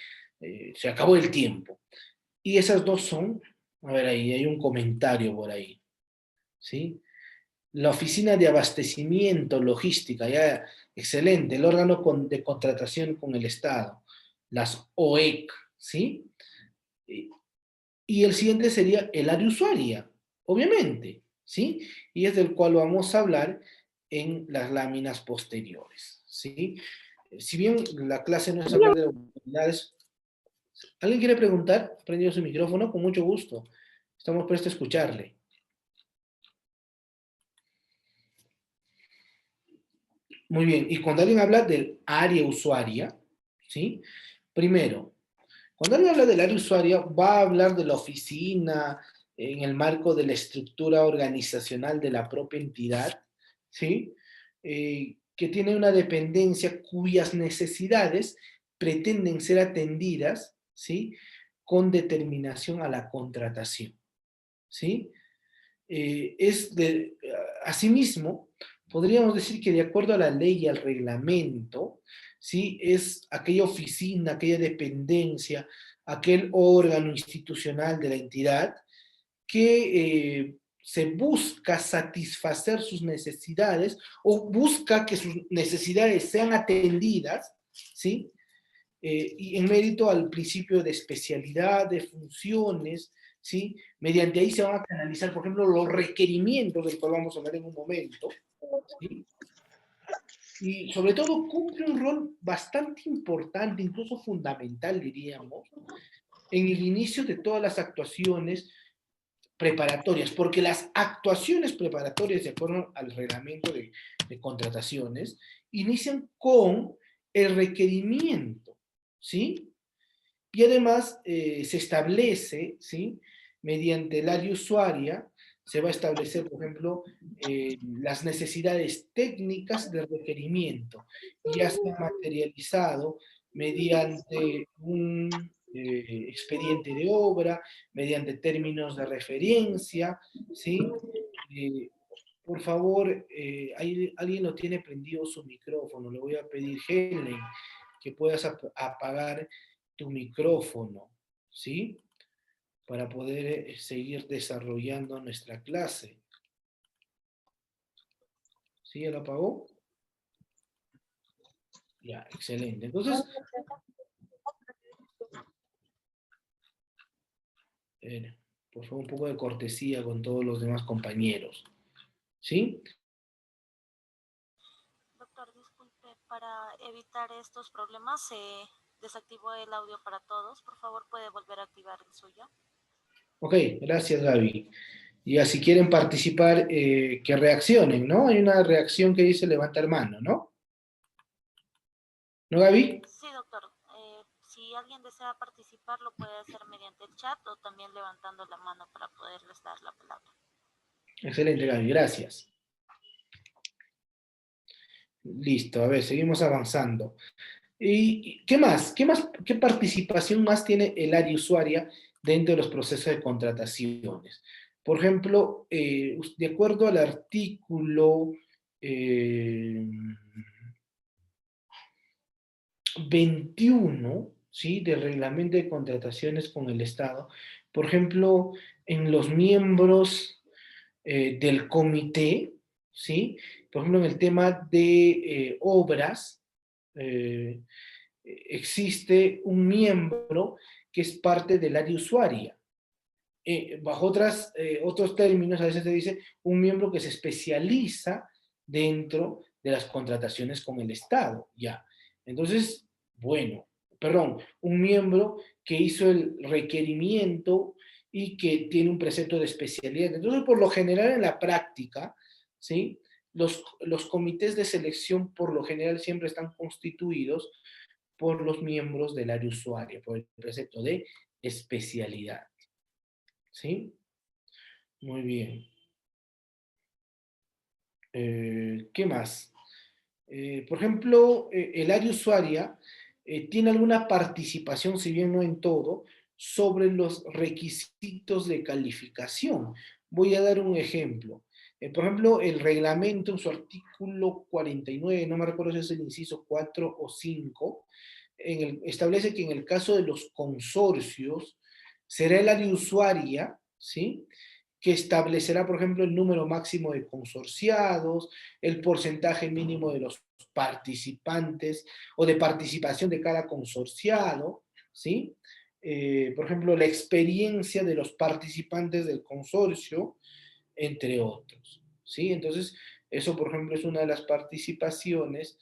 se acabó el tiempo. Y esas dos son, a ver, ahí hay un comentario por ahí, ¿sí? La oficina de abastecimiento, logística, ya, excelente, el órgano de contratación con el Estado, las OEC, ¿sí? Y el siguiente sería el área usuaria, obviamente, ¿sí? Y es del cual vamos a hablar en las láminas posteriores, ¿sí? Si bien la clase no es hablar de oportunidades, ¿alguien quiere preguntar? Prendido su micrófono, con mucho gusto. Estamos prestos a escucharle. Muy bien, y cuando alguien habla del área usuaria, ¿sí? Primero, cuando alguien habla del área usuaria, va a hablar de la oficina en el marco de la estructura organizacional de la propia entidad, ¿sí? Que tiene una dependencia cuyas necesidades pretenden ser atendidas, ¿sí? Con determinación a la contratación, ¿sí? Asimismo, podríamos decir que de acuerdo a la ley y al reglamento, ¿sí? Es aquella oficina, aquella dependencia, aquel órgano institucional de la entidad que se busca satisfacer sus necesidades o busca que sus necesidades sean atendidas, ¿sí? Y en mérito al principio de especialidad, de funciones, ¿sí? Mediante ahí se van a canalizar, por ejemplo, los requerimientos, del cual vamos a hablar en un momento, ¿sí? Y sobre todo cumple un rol bastante importante, incluso fundamental, diríamos, en el inicio de todas las actuaciones preparatorias, porque las actuaciones preparatorias, de acuerdo al reglamento de contrataciones, inician con el requerimiento, ¿sí? Y además se establece, ¿sí? Mediante el área usuaria, se va a establecer, por ejemplo, las necesidades técnicas de requerimiento, ya sea materializado mediante un expediente de obra, mediante términos de referencia, ¿sí? Eh, por favor, alguien lo tiene prendido su micrófono, le voy a pedir, Helen, que puedas apagar tu micrófono, ¿sí? Para poder seguir desarrollando nuestra clase. ¿Sí? ¿Ya lo apagó? Ya, excelente. Entonces, por favor, un poco de cortesía con todos los demás compañeros, ¿sí? Doctor, disculpe, para evitar estos problemas se desactivó el audio para todos. Por favor, puede volver a activar el suyo. Ok, gracias, Gaby. Y así quieren participar, que reaccionen, ¿no? Hay una reacción que dice levantar mano, ¿no? ¿No, Gaby? Sí, doctor. Si alguien desea participar, lo puede hacer mediante el chat o también levantando la mano para poderles dar la palabra. Excelente, Gaby, gracias. Listo, a ver, seguimos avanzando. ¿Y qué más? ¿Qué participación más tiene el área usuaria dentro de los procesos de contrataciones? Por ejemplo, de acuerdo al artículo 21, ¿sí? Del reglamento de contrataciones con el Estado, por ejemplo, en los miembros del comité, ¿sí? Por ejemplo, en el tema de obras, eh, existe un miembro que es parte del área usuaria. Bajo otros términos, a veces se dice un miembro que se especializa dentro de las contrataciones con el Estado, ya. Entonces, bueno, perdón, un miembro que hizo el requerimiento y que tiene un precepto de especialidad. Entonces, por lo general en la práctica, ¿sí? Los comités de selección por lo general siempre están constituidos por los miembros del área usuaria, por el precepto de especialidad. ¿Sí? Muy bien. ¿Qué más? Por ejemplo, el área usuaria tiene alguna participación, si bien no en todo, sobre los requisitos de calificación. Voy a dar un ejemplo. Por ejemplo, el reglamento en su artículo 49, no me recuerdo si es el inciso 4 o 5, establece que en el caso de los consorcios, será el área usuaria, ¿sí? Que establecerá, por ejemplo, el número máximo de consorciados, el porcentaje mínimo de los participantes o de participación de cada consorciado, ¿sí? Por ejemplo, la experiencia de los participantes del consorcio, entre otros, ¿sí? Entonces, eso, por ejemplo, es una de las participaciones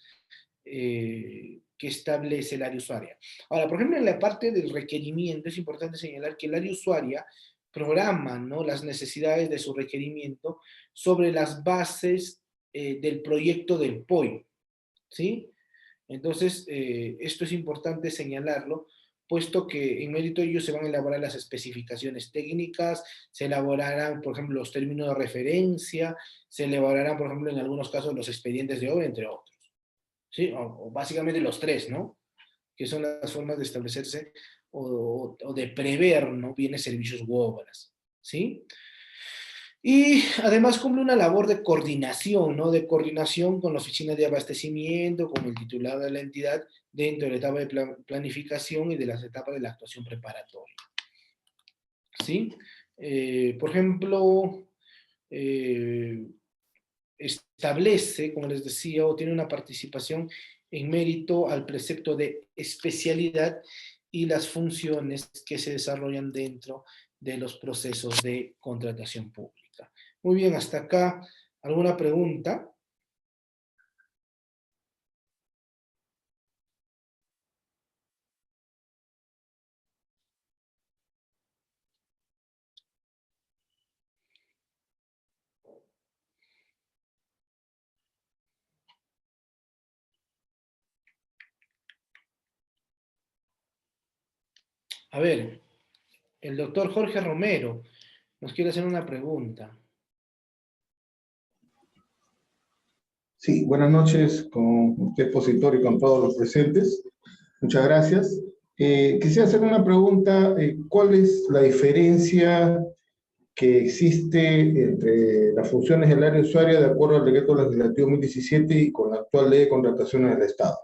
que establece el área usuaria. Ahora, por ejemplo, en la parte del requerimiento es importante señalar que el área usuaria programa, ¿no?, las necesidades de su requerimiento sobre las bases del proyecto del POI, ¿sí? Entonces, esto es importante señalarlo, puesto que en mérito de ello se van a elaborar las especificaciones técnicas, se elaborarán, por ejemplo, los términos de referencia, se elaborarán, por ejemplo, en algunos casos los expedientes de obra, entre otros. ¿Sí? O básicamente los tres, ¿no? Que son las formas de establecerse o de prever, ¿no?, bienes, servicios u obras, ¿sí? Y además cumple una labor de coordinación, ¿no? De coordinación con la oficina de abastecimiento, con el titular de la entidad, dentro de la etapa de planificación y de las etapas de la actuación preparatoria, ¿sí? Por ejemplo, eh, establece, como les decía, o tiene una participación en mérito al precepto de especialidad y las funciones que se desarrollan dentro de los procesos de contratación pública. Muy bien, hasta acá, ¿alguna pregunta? A ver, el doctor Jorge Romero nos quiere hacer una pregunta. Sí, buenas noches con usted, expositor, y con todos los presentes. Muchas gracias. Quisiera hacer una pregunta. ¿Cuál es la diferencia que existe entre las funciones del área usuaria de acuerdo al decreto legislativo 2017 y con la actual ley de contrataciones del Estado?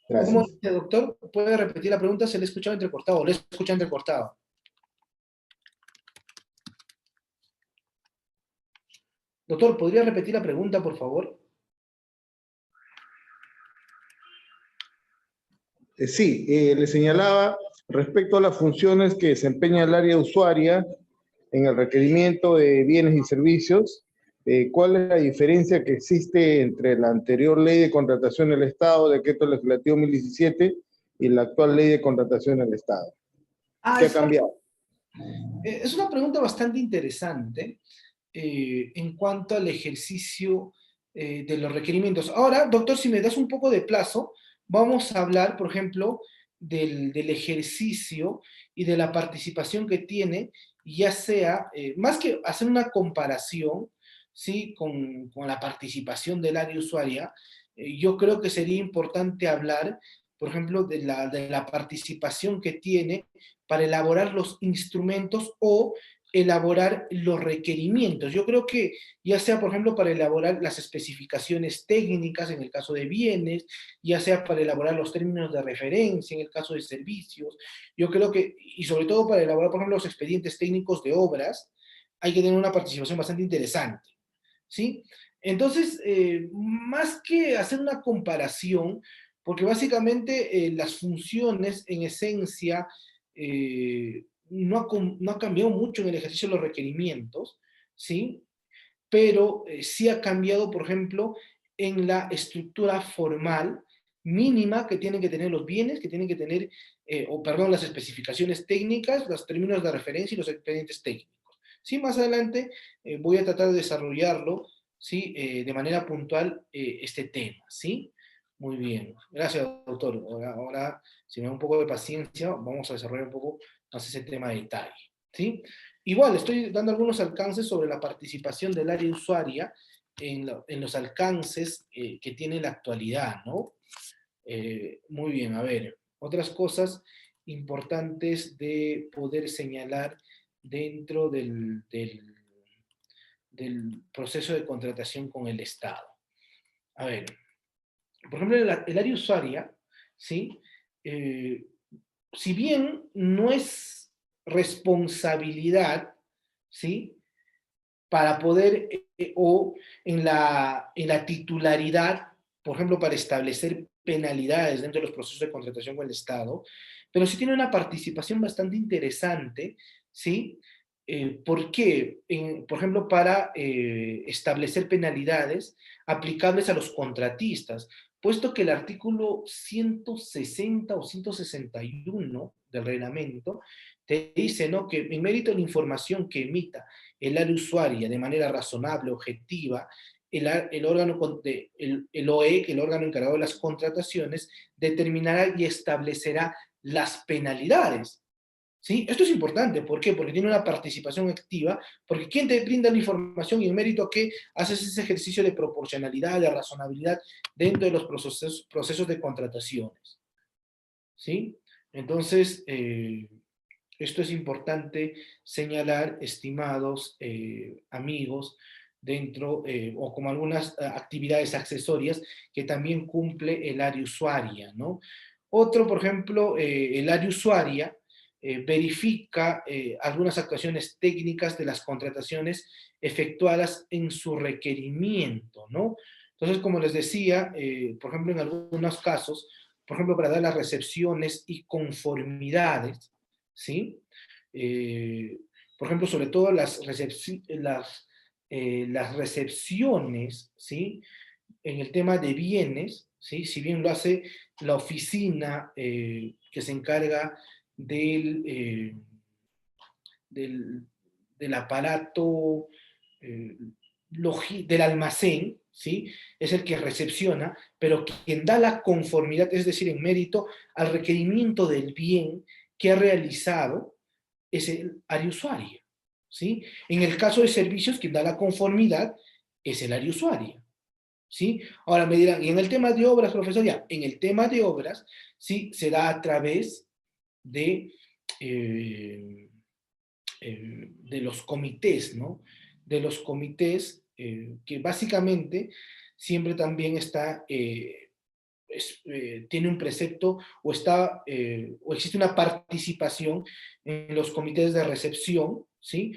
¿Cómo Gracias. dice, doctor? ¿Puede repetir la pregunta? Se le escuchaba entrecortado, le escucha entrecortado. Doctor, ¿podría repetir la pregunta, por favor? Sí, le señalaba respecto a las funciones que desempeña el área usuaria en el requerimiento de bienes y servicios, ¿cuál es la diferencia que existe entre la anterior ley de contratación del Estado, decreto legislativo 2017, y la actual ley de contratación del Estado? ¿Qué ha cambiado? Es una pregunta bastante interesante en cuanto al ejercicio de los requerimientos. Ahora, doctor, si me das un poco de plazo, vamos a hablar, por ejemplo, del ejercicio y de la participación que tiene, ya sea, más que hacer una comparación, ¿sí? Con la participación del área usuaria, yo creo que sería importante hablar, por ejemplo, de la participación que tiene para elaborar los instrumentos o elaborar los requerimientos. Yo creo que ya sea, por ejemplo, para elaborar las especificaciones técnicas en el caso de bienes, ya sea para elaborar los términos de referencia en el caso de servicios, yo creo que, y sobre todo para elaborar, por ejemplo, los expedientes técnicos de obras, hay que tener una participación bastante interesante, ¿sí? Entonces, más que hacer una comparación, porque básicamente las funciones en esencia no ha cambiado mucho en el ejercicio de los requerimientos, ¿sí? Pero sí ha cambiado, por ejemplo, en la estructura formal mínima que tienen que tener los bienes, que tienen que tener, o perdón, las especificaciones técnicas, los términos de referencia y los expedientes técnicos. Sí, más adelante voy a tratar de desarrollarlo, ¿sí? De manera puntual este tema, ¿sí? Muy bien. Gracias, doctor. Ahora, si me da un poco de paciencia, vamos a desarrollar un poco más ese tema de detalle, ¿sí? Igual, estoy dando algunos alcances sobre la participación del área usuaria en los alcances que tiene la actualidad, ¿no? Muy bien, a ver, otras cosas importantes de poder señalar dentro del proceso de contratación con el Estado. A ver, por ejemplo, el área usuaria, ¿sí? Si bien no es responsabilidad, ¿sí? Para poder, o en la titularidad, por ejemplo, para establecer penalidades dentro de los procesos de contratación con el Estado, pero sí tiene una participación bastante interesante, ¿sí? ¿Por qué? Por ejemplo, para establecer penalidades aplicables a los contratistas, puesto que el artículo 160 o 161 del reglamento te dice, ¿no?, que en mérito de la información que emita el área usuaria de manera razonable, objetiva, el órgano, el OE, el órgano encargado de las contrataciones, determinará y establecerá las penalidades. ¿Sí? Esto es importante, ¿por qué? Porque tiene una participación activa, porque ¿quién te brinda la información y en mérito a qué haces ese ejercicio de proporcionalidad, de razonabilidad dentro de los procesos de contrataciones? ¿Sí? Entonces, esto es importante señalar, estimados amigos, dentro o como algunas actividades accesorias que también cumple el área usuaria, ¿no? Otro, por ejemplo, el área usuaria verifica algunas actuaciones técnicas de las contrataciones efectuadas en su requerimiento, ¿no? Entonces, como les decía, por ejemplo, en algunos casos, por ejemplo, para dar las recepciones y conformidades, ¿sí? Eh, por ejemplo, sobre todo las recepciones, ¿sí? En el tema de bienes, ¿sí? Si bien lo hace la oficina que se encarga del, del aparato eh, del almacén, ¿sí? Es el que recepciona, pero quien da la conformidad, es decir, en mérito al requerimiento del bien que ha realizado, es el área usuaria, ¿sí? En el caso de servicios, quien da la conformidad es el área usuaria, ¿sí? Ahora me dirán, ¿y en el tema de obras, profesor? Ya, en el tema de obras, sí, se da a través de, eh, de los comités, ¿no? De los comités que básicamente siempre también está, tiene un precepto o, o existe una participación en los comités de recepción, ¿sí?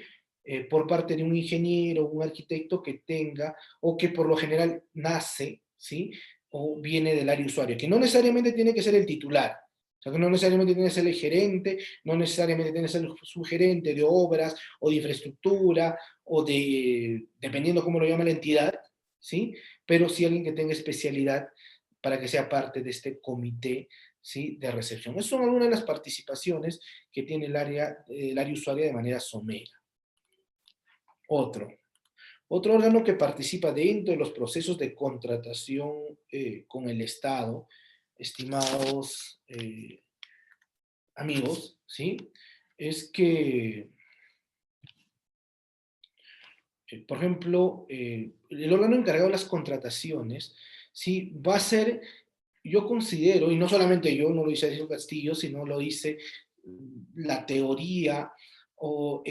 Por parte de un ingeniero o un arquitecto que tenga o que por lo general nace, ¿sí? O viene del área usuario, que no necesariamente tiene que ser el titular, o sea, que no necesariamente tiene que ser el gerente, no necesariamente tiene que ser el subgerente de obras o de infraestructura o de, dependiendo cómo lo llama la entidad, ¿sí? Pero sí alguien que tenga especialidad para que sea parte de este comité, ¿sí? De recepción. Esas son algunas de las participaciones que tiene el área usuaria de manera somera. Otro órgano que participa dentro de los procesos de contratación con el Estado, estimados amigos, ¿sí? Es que, por ejemplo, el órgano encargado de las contrataciones, ¿sí? Va a ser, yo considero, y no solamente yo, no lo dice Sergio Castillo, sino lo dice la teoría o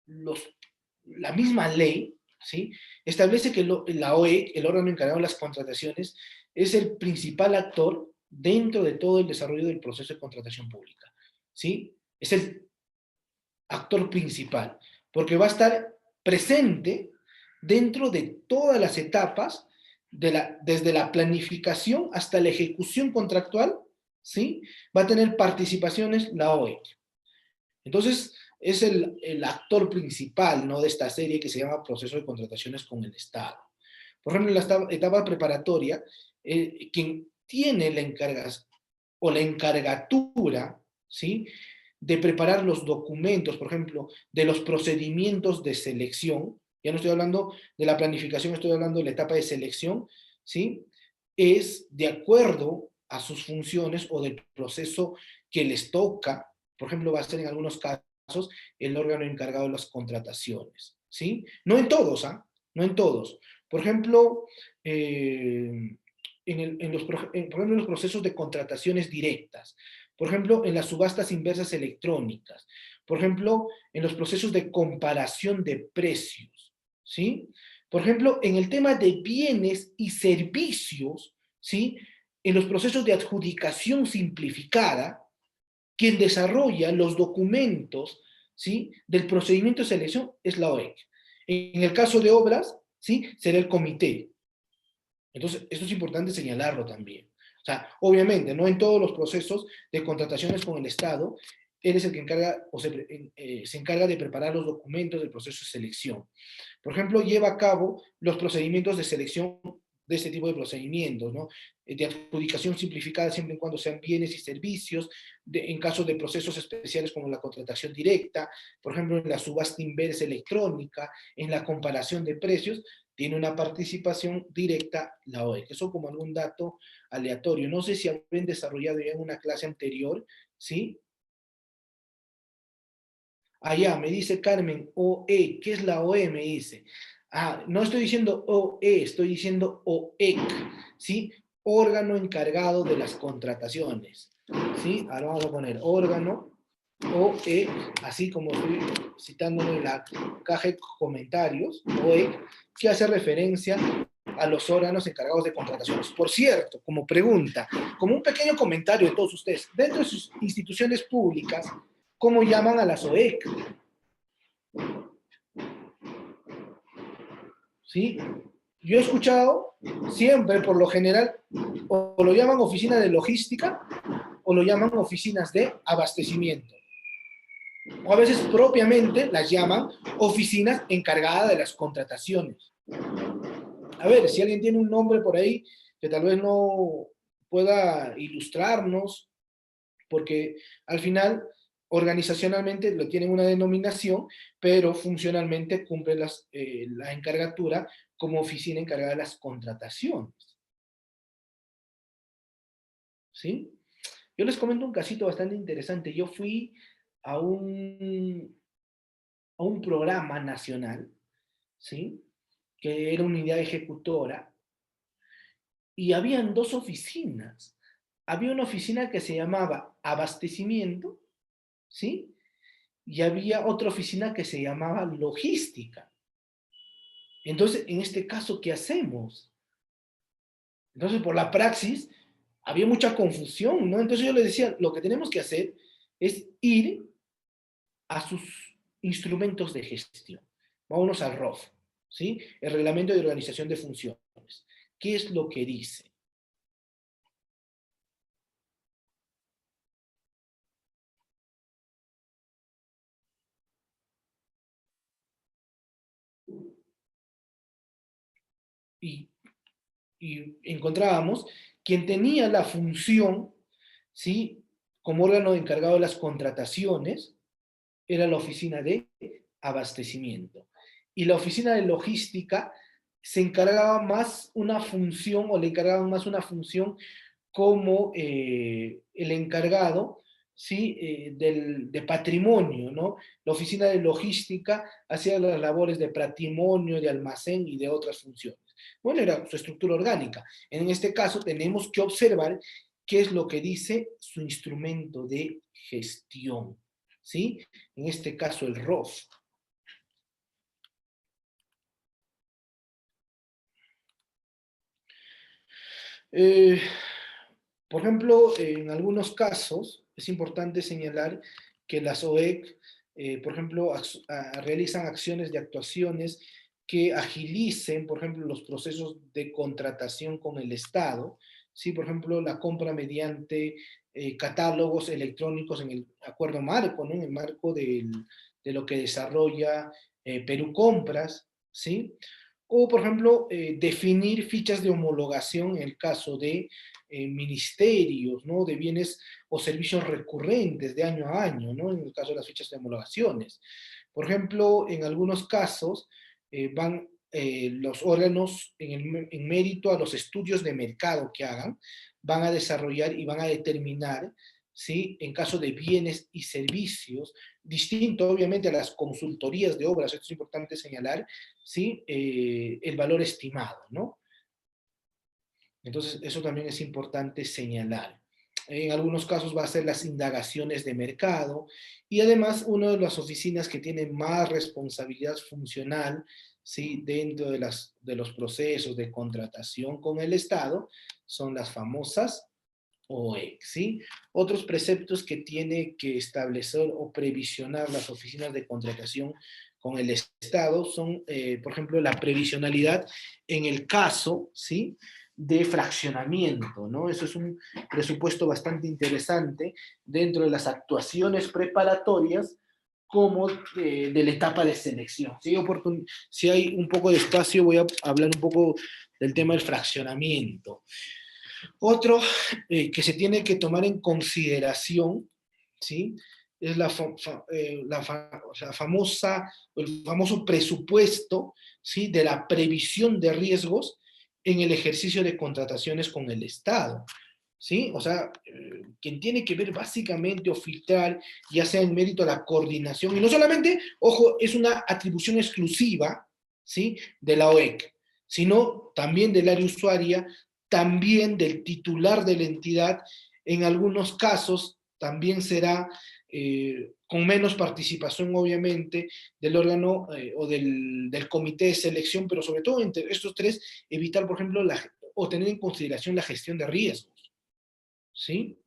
los, la misma ley, ¿sí? Establece que la OE, el órgano encargado de las contrataciones, es el principal actor dentro de todo el desarrollo del proceso de contratación pública, ¿sí? Es el actor principal, porque va a estar presente dentro de todas las etapas, desde la planificación hasta la ejecución contractual, ¿sí? Va a tener participaciones la OE. Entonces, es el actor principal, ¿no? De esta serie que se llama Proceso de Contrataciones con el Estado. Por ejemplo, en la etapa preparatoria, quien tiene la la encargatura, ¿sí? De preparar los documentos, por ejemplo, de los procedimientos de selección, ya no estoy hablando de la planificación, estoy hablando de la etapa de selección, ¿sí? Es de acuerdo a sus funciones o del proceso que les toca, por ejemplo, va a ser en algunos casos el órgano encargado de las contrataciones, ¿sí? No en todos, ¿ah? No en todos. Por ejemplo, por ejemplo, en los procesos de contrataciones directas, por ejemplo, en las subastas inversas electrónicas, por ejemplo, en los procesos de comparación de precios, ¿sí? Por ejemplo, en el tema de bienes y servicios, ¿sí? En los procesos de adjudicación simplificada, quien desarrolla los documentos, ¿sí? Del procedimiento de selección es la OEC. En el caso de obras, ¿sí? Será el comité. Entonces, esto es importante señalarlo también. O sea, obviamente, no en todos los procesos de contrataciones con el Estado, él es el que encarga o se encarga de preparar los documentos del proceso de selección. Por ejemplo, lleva a cabo los procedimientos de selección de este tipo de procedimientos, ¿no? De adjudicación simplificada siempre y cuando sean bienes y servicios, en caso de procesos especiales como la contratación directa, por ejemplo, en la subasta inversa electrónica, en la comparación de precios, tiene una participación directa la OE. Eso como algún dato aleatorio. No sé si habían desarrollado ya en una clase anterior, ¿sí? Allá me dice Carmen, OE, ¿qué es la OE? Me dice. Ah, no estoy diciendo OE, estoy diciendo OEC, ¿sí? Órgano encargado de las contrataciones, ¿sí? Ahora vamos a poner órgano, OE, así como estoy citándolo en la caja de comentarios, OE, que hace referencia a los órganos encargados de contrataciones. Por cierto, como pregunta, como un pequeño comentario de todos ustedes, dentro de sus instituciones públicas, ¿cómo llaman a las OEC? ¿Sí? Yo he escuchado siempre, por lo general, o lo llaman oficina de logística o lo llaman oficinas de abastecimiento. O a veces propiamente las llaman oficinas encargadas de las contrataciones. A ver, si alguien tiene un nombre por ahí que tal vez no pueda ilustrarnos, porque al final organizacionalmente lo tienen una denominación, pero funcionalmente cumple la encargatura como oficina encargada de las contrataciones. ¿Sí? Yo les comento un casito bastante interesante. Yo fui a a un programa nacional, ¿sí? Que era una unidad ejecutora, y habían dos oficinas. Había una oficina que se llamaba abastecimiento, ¿sí? Y había otra oficina que se llamaba logística. Entonces, en este caso, ¿qué hacemos? Entonces, por la praxis, había mucha confusión, ¿no? Entonces yo les decía, lo que tenemos que hacer es ir a sus instrumentos de gestión. Vámonos al ROF, ¿sí? El Reglamento de Organización de Funciones. ¿Qué es lo que dice? Y, y encontrábamos quien tenía la función, ¿sí? Como órgano encargado de las contrataciones, era la oficina de abastecimiento. Y la oficina de logística se encargaba más una función, o le encargaban más una función como el encargado, ¿sí? De patrimonio, ¿no? La oficina de logística hacía las labores de patrimonio, de almacén y de otras funciones. Bueno, era su estructura orgánica. En este caso tenemos que observar qué es lo que dice su instrumento de gestión, ¿sí? En este caso el ROF. Eh, por ejemplo, en algunos casos es importante señalar que las OEC, por ejemplo, realizan acciones de actuaciones que agilicen, por ejemplo, los procesos de contratación con el Estado, ¿sí? Por ejemplo, la compra mediante catálogos electrónicos en el acuerdo marco, ¿no? En el marco de lo que desarrolla Perú Compras, ¿sí? O, por ejemplo, definir fichas de homologación en el caso de ministerios, ¿no? De bienes o servicios recurrentes de año a año, ¿no? En el caso de las fichas de homologaciones. Por ejemplo, en algunos casos van los órganos en mérito a los estudios de mercado que hagan, van a desarrollar y van a determinar, ¿sí? En caso de bienes y servicios, distinto obviamente a las consultorías de obras, esto es importante señalar, ¿sí? El valor estimado, ¿no? Entonces, eso también es importante señalar. En algunos casos va a ser las indagaciones de mercado y además una de las oficinas que tiene más responsabilidad funcional, ¿sí? Dentro de los procesos de contratación con el Estado son las famosas OEC, ¿sí? Otros preceptos que tiene que establecer o previsionar las oficinas de contratación con el Estado son, por ejemplo, la previsionalidad en el caso, ¿sí? De fraccionamiento, ¿no? Eso es un presupuesto bastante interesante dentro de las actuaciones preparatorias como de la etapa de selección. Si hay un poco de espacio, voy a hablar un poco del tema del fraccionamiento. Otro que se tiene que tomar en consideración, ¿sí? Es el famoso presupuesto, ¿sí? De la previsión de riesgos en el ejercicio de contrataciones con el Estado, ¿sí? O sea, quien tiene que ver básicamente o filtrar, ya sea en mérito a la coordinación, y no solamente, ojo, es una atribución exclusiva, ¿sí? De la OEC, sino también del área usuaria, también del titular de la entidad, en algunos casos también será con menos participación, obviamente, del órgano o del comité de selección, pero sobre todo entre estos tres, evitar, por ejemplo, o tener en consideración la gestión de riesgos, ¿sí?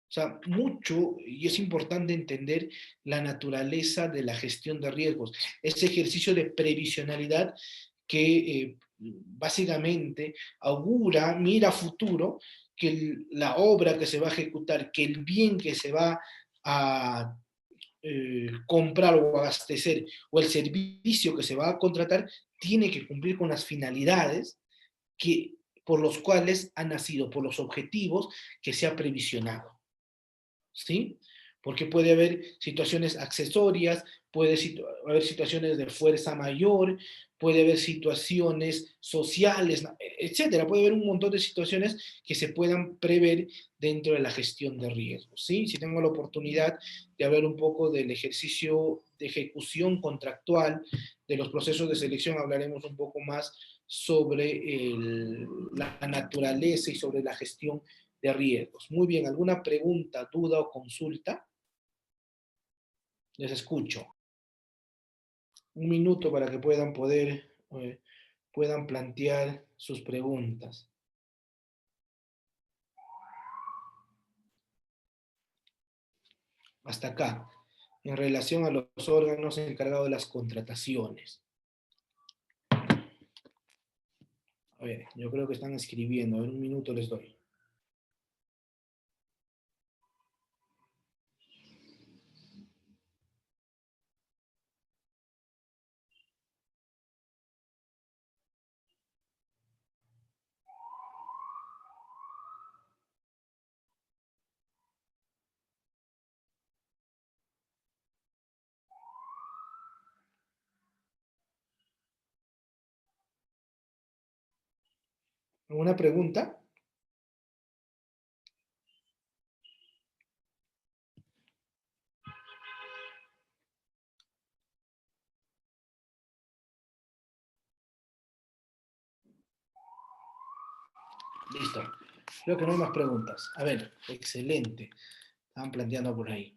O sea, mucho, y es importante entender la naturaleza de la gestión de riesgos, ese ejercicio de previsionalidad que básicamente augura, mira a futuro, que la obra que se va a ejecutar, que el bien que se va a comprar o abastecer, o el servicio que se va a contratar, tiene que cumplir con las finalidades que, por los cuales ha nacido, por los objetivos que se ha previsionado. ¿Sí? Porque puede haber situaciones accesorias, puede haber situaciones de fuerza mayor, puede haber situaciones sociales, etcétera. Puede haber un montón de situaciones que se puedan prever dentro de la gestión de riesgos. ¿Sí? Si tengo la oportunidad de hablar un poco del ejercicio de ejecución contractual, de los procesos de selección, hablaremos un poco más sobre la naturaleza y sobre la gestión de riesgos. Muy bien, ¿alguna pregunta, duda o consulta? Les escucho. Un minuto para que puedan plantear sus preguntas. Hasta acá, en relación a los órganos encargados de las contrataciones. A ver, yo creo que están escribiendo. A ver, un minuto les doy. ¿Alguna pregunta? Listo. Creo que no hay más preguntas. A ver, excelente. Estaban planteando por ahí.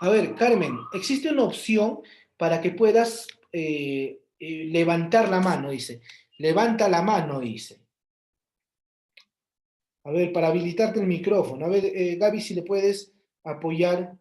A ver, Carmen, existe una opción para que puedas levantar la mano, dice. Levanta la mano, dice. A ver, para habilitarte el micrófono. A ver, Gaby, si le puedes apoyar.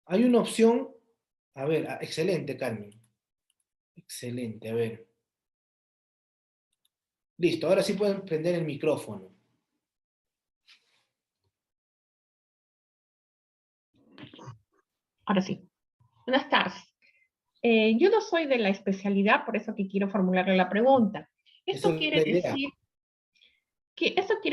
Hay una opción. A ver, excelente, Carmen. Excelente, a ver. Listo, ahora sí pueden prender el micrófono. Ahora sí. Buenas tardes. Yo no soy de la especialidad, por eso que quiero formularle la pregunta. Esa Esto es quiere la idea.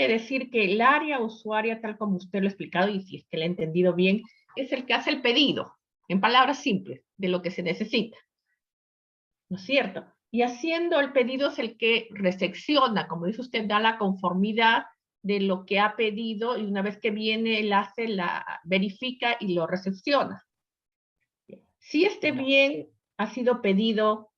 decir que el área usuaria, tal como usted lo ha explicado, y si es que lo he entendido bien, es el que hace el pedido, en palabras simples, de lo que se necesita. ¿No es cierto? Y haciendo el pedido es el que recepciona, como dice usted, da la conformidad de lo que ha pedido, y una vez que viene, él verifica y lo recepciona. Si este bien ha sido pedido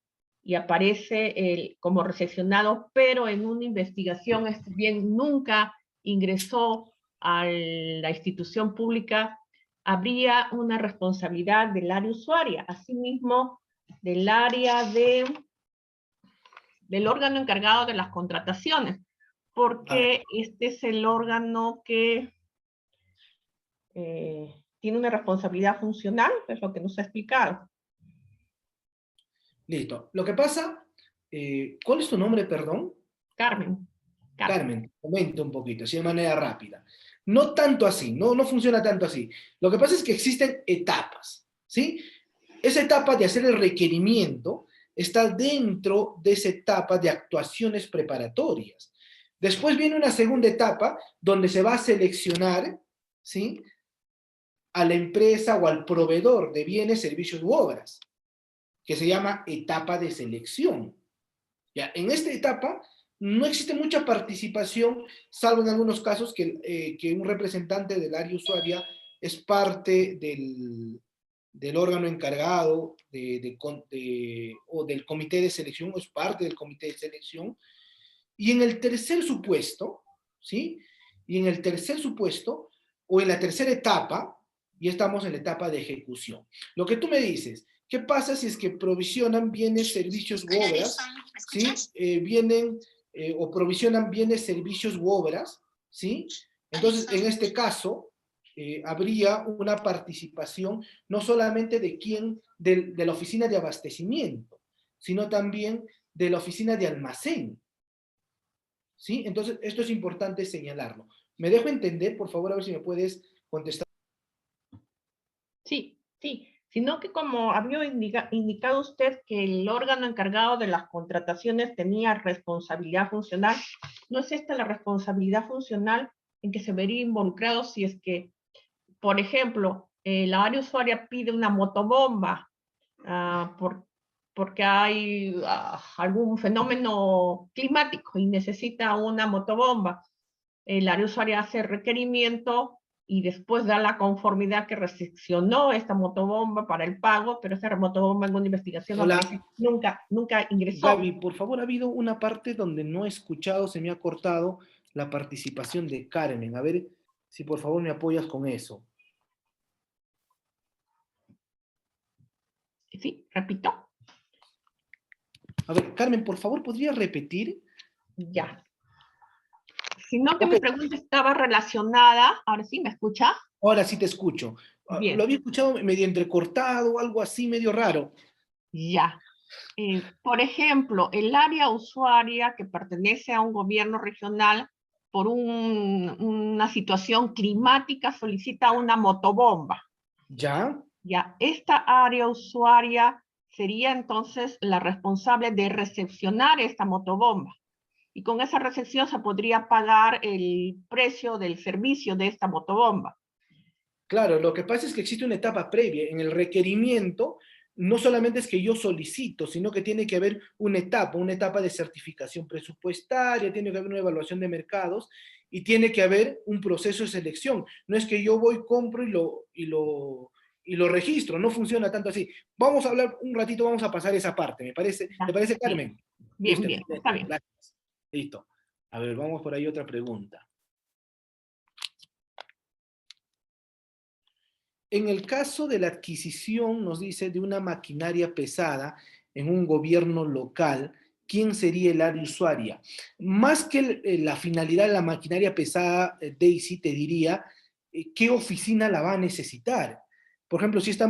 y aparece como recepcionado, pero en una investigación este bien nunca ingresó a la institución pública, habría una responsabilidad del área usuaria, asimismo del área del órgano encargado de las contrataciones, porque este es el órgano que tiene una responsabilidad funcional, es lo que nos ha explicado. Listo. Lo que pasa, ¿cuál es tu nombre, perdón? Carmen. Carmen, comenta un poquito, así de manera rápida. No tanto así, no funciona tanto así. Lo que pasa es que existen etapas, ¿sí? Esa etapa de hacer el requerimiento está dentro de esa etapa de actuaciones preparatorias. Después viene una segunda etapa donde se va a seleccionar, ¿sí?, a la empresa o al proveedor de bienes, servicios u obras, que se llama etapa de selección. Ya, en esta etapa no existe mucha participación, salvo en algunos casos que un representante del área usuaria es parte del órgano encargado o del comité de selección, o es parte del comité de selección. Y en el tercer supuesto, ¿sí? Y en el tercer supuesto, o en la tercera etapa, y estamos en la etapa de ejecución. Lo que tú me dices, ¿qué pasa si es que provisionan bienes, servicios u obras? ¿Sí? O provisionan bienes, servicios u obras, ¿sí? Entonces, en este caso, habría una participación no solamente de la oficina de abastecimiento, sino también de la oficina de almacén, ¿sí? Entonces, esto es importante señalarlo. ¿Me dejo entender? Por favor, a ver si me puedes contestar. Sí, sí, sino que como había indicado usted que el órgano encargado de las contrataciones tenía responsabilidad funcional, ¿no es esta la responsabilidad funcional en que se vería involucrado si es que, por ejemplo, la área usuaria pide una motobomba porque hay algún fenómeno climático y necesita una motobomba? El área usuaria hace requerimiento y después da la conformidad que recepcionó esta motobomba para el pago, pero esa motobomba en una investigación Hola. aparece, nunca ingresó. Gaby, por favor, ha habido una parte donde no he escuchado, se me ha cortado la participación de Carmen. A ver si por favor me apoyas con eso. Sí, repito. A ver, Carmen, por favor, ¿podrías repetir? Ya. Sino que Ok, mi pregunta estaba relacionada, ahora sí, ¿me escucha? ahora sí te escucho. Bien. Lo había escuchado medio entrecortado, algo así medio raro. Ya. Por ejemplo, el área usuaria que pertenece a un gobierno regional por una situación climática solicita una motobomba. ¿Ya? Ya, esta área usuaria sería entonces la responsable de recepcionar esta motobomba. Y con esa recepción se podría pagar el precio del servicio de esta motobomba. Claro, lo que pasa es que existe una etapa previa. En el requerimiento, no solamente es que yo solicito, sino que tiene que haber una etapa de certificación presupuestaria, tiene que haber una evaluación de mercados y tiene que haber un proceso de selección. No es que yo voy, compro y lo registro, no funciona tanto así. Vamos a hablar un ratito, vamos a pasar esa parte, ¿me parece? ¿Te parece, Carmen? Bien, Listo, bien, excelente, está bien. gracias. Listo. A ver, vamos por ahí otra pregunta. En el caso de la adquisición, nos dice, de una maquinaria pesada en un gobierno local, ¿quién sería el área usuaria? Más que la finalidad de la maquinaria pesada, Daisy, te diría, ¿qué oficina la va a necesitar? Por ejemplo, si esta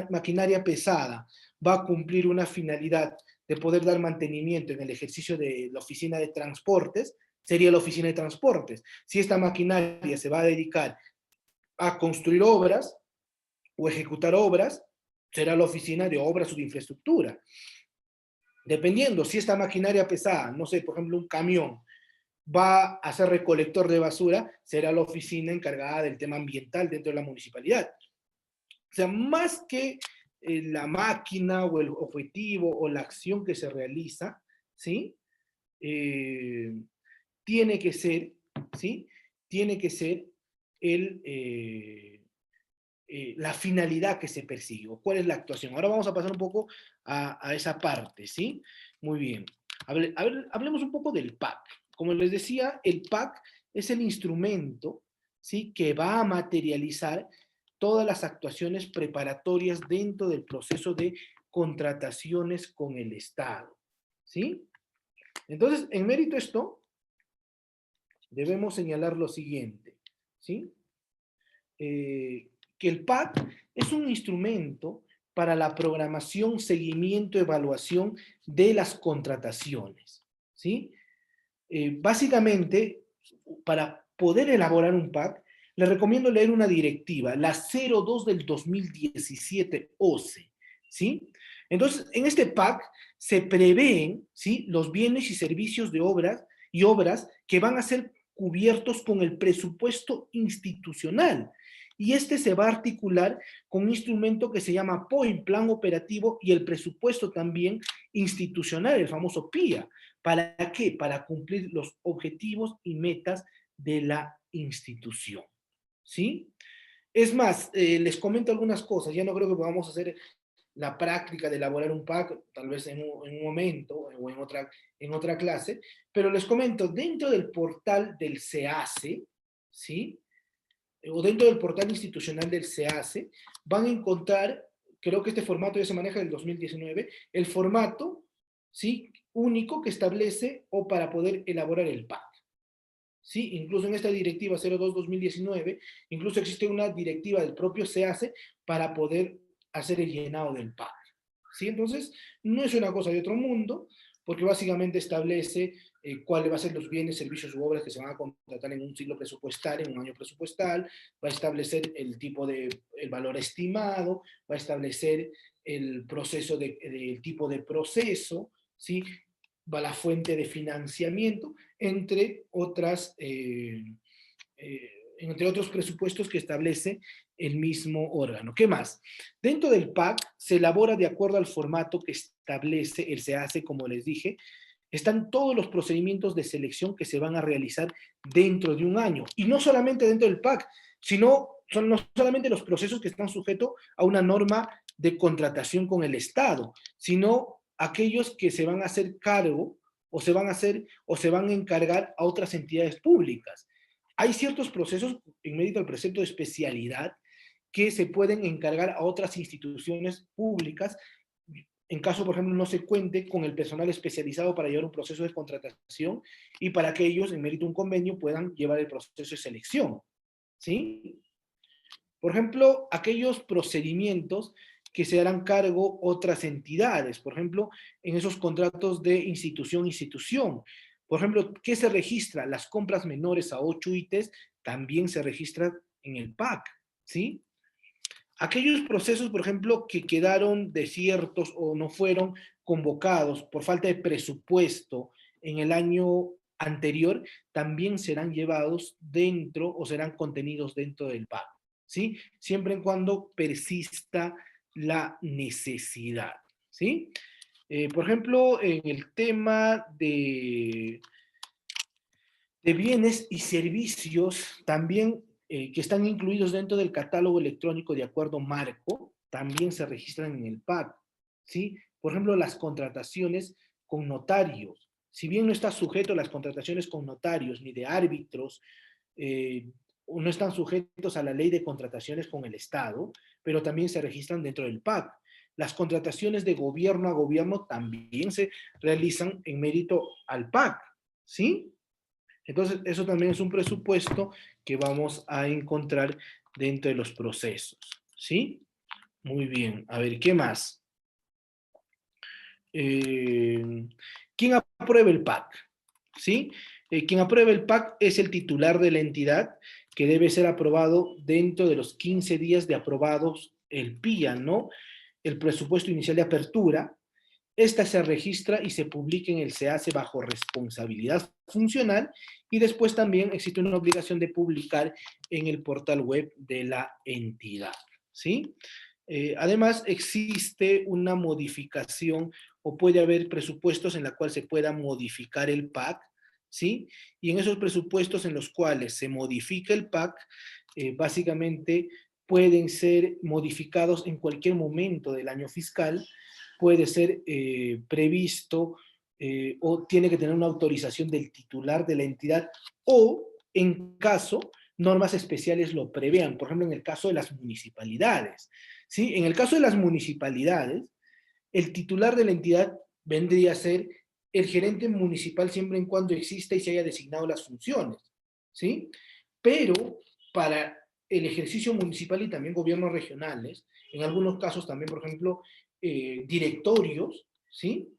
maquinaria pesada va a cumplir una finalidad de poder dar mantenimiento en el ejercicio de la oficina de transportes, sería la oficina de transportes. Si esta maquinaria se va a dedicar a construir obras, o ejecutar obras, será la oficina de obras o de infraestructura. Dependiendo, si esta maquinaria pesada, no sé, por ejemplo, un camión, va a ser recolector de basura, será la oficina encargada del tema ambiental dentro de la municipalidad. O sea, más que la máquina o el objetivo o la acción que se realiza, ¿sí? Tiene que ser, ¿sí? Tiene que ser el, la finalidad que se persigue, o cuál es la actuación. Ahora vamos a pasar un poco a esa parte, ¿sí? Muy bien. Hablemos un poco del PAC. Como les decía, el PAC es el instrumento, ¿sí?, que va a materializar todas las actuaciones preparatorias dentro del proceso de contrataciones con el Estado, ¿sí? Entonces, en mérito a esto, debemos señalar lo siguiente, ¿sí? Que el PAC es un instrumento para la programación, seguimiento, evaluación de las contrataciones, ¿sí? Básicamente, para poder elaborar un PAC, les recomiendo leer una directiva, la 02 del 2017 OCE, ¿sí? Entonces, en este PAC se prevén, ¿sí?, los bienes y servicios de obras que van a ser cubiertos con el presupuesto institucional. Y este se va a articular con un instrumento que se llama POI, Plan Operativo, y el presupuesto también institucional, el famoso PIA. ¿Para qué? Para cumplir los objetivos y metas de la institución, ¿sí? Es más, les comento algunas cosas, ya no creo que podamos hacer la práctica de elaborar un PAC, tal vez en un momento o en otra clase, pero les comento, dentro del portal del SEACE, ¿sí?, o dentro del portal institucional del SEACE, van a encontrar, creo que este formato ya se maneja del 2019, el formato, ¿sí?, único que establece o para poder elaborar el PAC. ¿Sí? Incluso en esta directiva 02-2019, incluso existe una directiva del propio SEACE para poder hacer el llenado del PAC. ¿Sí? Entonces, no es una cosa de otro mundo, porque básicamente establece cuáles van a ser los bienes, servicios u obras que se van a contratar en un ciclo presupuestal, en un año presupuestal, va a establecer el tipo de, el valor estimado, va a establecer el proceso el tipo de proceso, ¿sí?, va la fuente de financiamiento, entre otros presupuestos que establece el mismo órgano. ¿Qué más? Dentro del PAC se elabora de acuerdo al formato que establece el SEACE, como les dije. Están todos los procedimientos de selección que se van a realizar dentro de un año. Y no solamente dentro del PAC, sino son no solamente los procesos que están sujetos a una norma de contratación con el Estado, sino aquellos que se van a hacer cargo o se van a hacer o se van a encargar a otras entidades públicas. Hay ciertos procesos en mérito al precepto de especialidad que se pueden encargar a otras instituciones públicas en caso, por ejemplo, no se cuente con el personal especializado para llevar un proceso de contratación y para que ellos, en mérito de un convenio, puedan llevar el proceso de selección. ¿Sí? Por ejemplo, aquellos procedimientos que se harán cargo otras entidades, por ejemplo, en esos contratos de institución a institución. Por ejemplo, ¿qué se registra? Las compras menores a 8 ítems también se registran en el PAC, ¿sí? Aquellos procesos, por ejemplo, que quedaron desiertos o no fueron convocados por falta de presupuesto en el año anterior, también serán llevados dentro o serán contenidos dentro del PAC, ¿sí? Siempre y cuando persista la necesidad, ¿sí? Por ejemplo, en el tema de bienes y servicios, también que están incluidos dentro del catálogo electrónico de acuerdo marco, también se registran en el PAC, ¿sí? Por ejemplo, las contrataciones con notarios. Si bien no está sujeto a las contrataciones con notarios ni de árbitros, no están sujetos a la ley de contrataciones con el Estado, pero también se registran dentro del PAC. Las contrataciones de gobierno a gobierno también se realizan en mérito al PAC, ¿sí? Entonces, eso también es un presupuesto que vamos a encontrar dentro de los procesos, ¿sí? Muy bien. A ver, ¿qué más? ¿Quién aprueba el PAC? ¿Sí? Quien aprueba el PAC es el titular de la entidad, que debe ser aprobado dentro de los 15 días de aprobados el PIA, ¿no? El presupuesto inicial de apertura. Esta se registra y se publica en el SEACE bajo responsabilidad funcional y después también existe una obligación de publicar en el portal web de la entidad, ¿sí? Además, existe una modificación o puede haber presupuestos en la cual se pueda modificar el PAC, ¿sí? Y en esos presupuestos en los cuales se modifica el PAC, básicamente pueden ser modificados en cualquier momento del año fiscal, puede ser previsto o tiene que tener una autorización del titular de la entidad o, en caso, normas especiales lo prevean. Por ejemplo, en el caso de las municipalidades. ¿Sí? En el caso de las municipalidades, el titular de la entidad vendría a ser el gerente municipal siempre en cuando exista y se haya designado las funciones. ¿Sí? Pero para el ejercicio municipal y también gobiernos regionales, en algunos casos también, por ejemplo, directorios, ¿sí?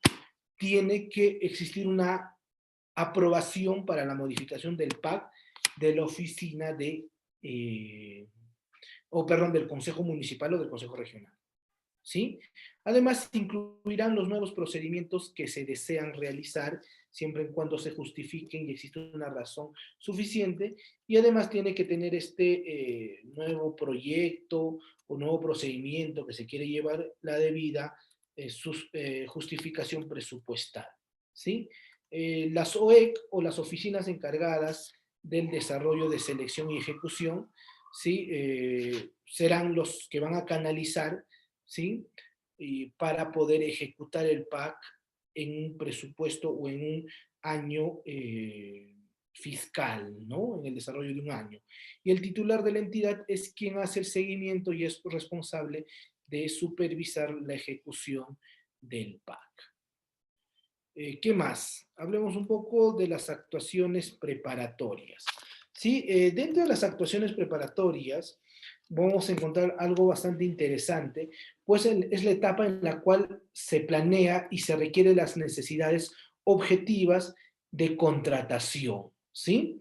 Tiene que existir una aprobación para la modificación del PAC de la oficina de, del Consejo Municipal o del Consejo Regional, ¿sí? Además, incluirán los nuevos procedimientos que se desean realizar siempre en cuando se justifiquen y existe una razón suficiente, y además tiene que tener este nuevo proyecto o nuevo procedimiento que se quiere llevar la debida justificación presupuestal, ¿sí? Las OEC o las oficinas encargadas del desarrollo de selección y ejecución, ¿sí? Serán los que van a canalizar, ¿sí? Y para poder ejecutar el PAC en un presupuesto o en un año fiscal, ¿no? En el desarrollo de un año. Y el titular de la entidad es quien hace el seguimiento y es responsable de supervisar la ejecución del PAC. ¿Qué más? Hablemos un poco de las actuaciones preparatorias. ¿Sí? Dentro de las actuaciones preparatorias vamos a encontrar algo bastante interesante, pues es la etapa en la cual se planea y se requiere las necesidades objetivas de contratación, ¿sí?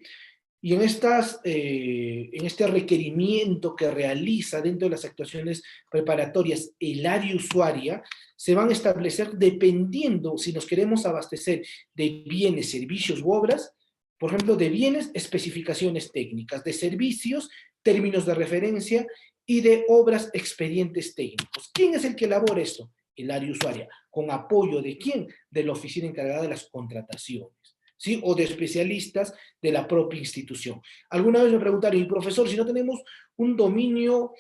Y en este requerimiento que realiza dentro de las actuaciones preparatorias el área usuaria, se van a establecer dependiendo si nos queremos abastecer de bienes, servicios u obras, por ejemplo, de bienes, especificaciones técnicas, de servicios, términos de referencia y de obras, expedientes técnicos. ¿Quién es el que elabora esto? El área usuaria. ¿Con apoyo de quién? De la oficina encargada de las contrataciones, ¿sí? O de especialistas de la propia institución. Alguna vez me preguntaron, y profesor, si no tenemos un dominio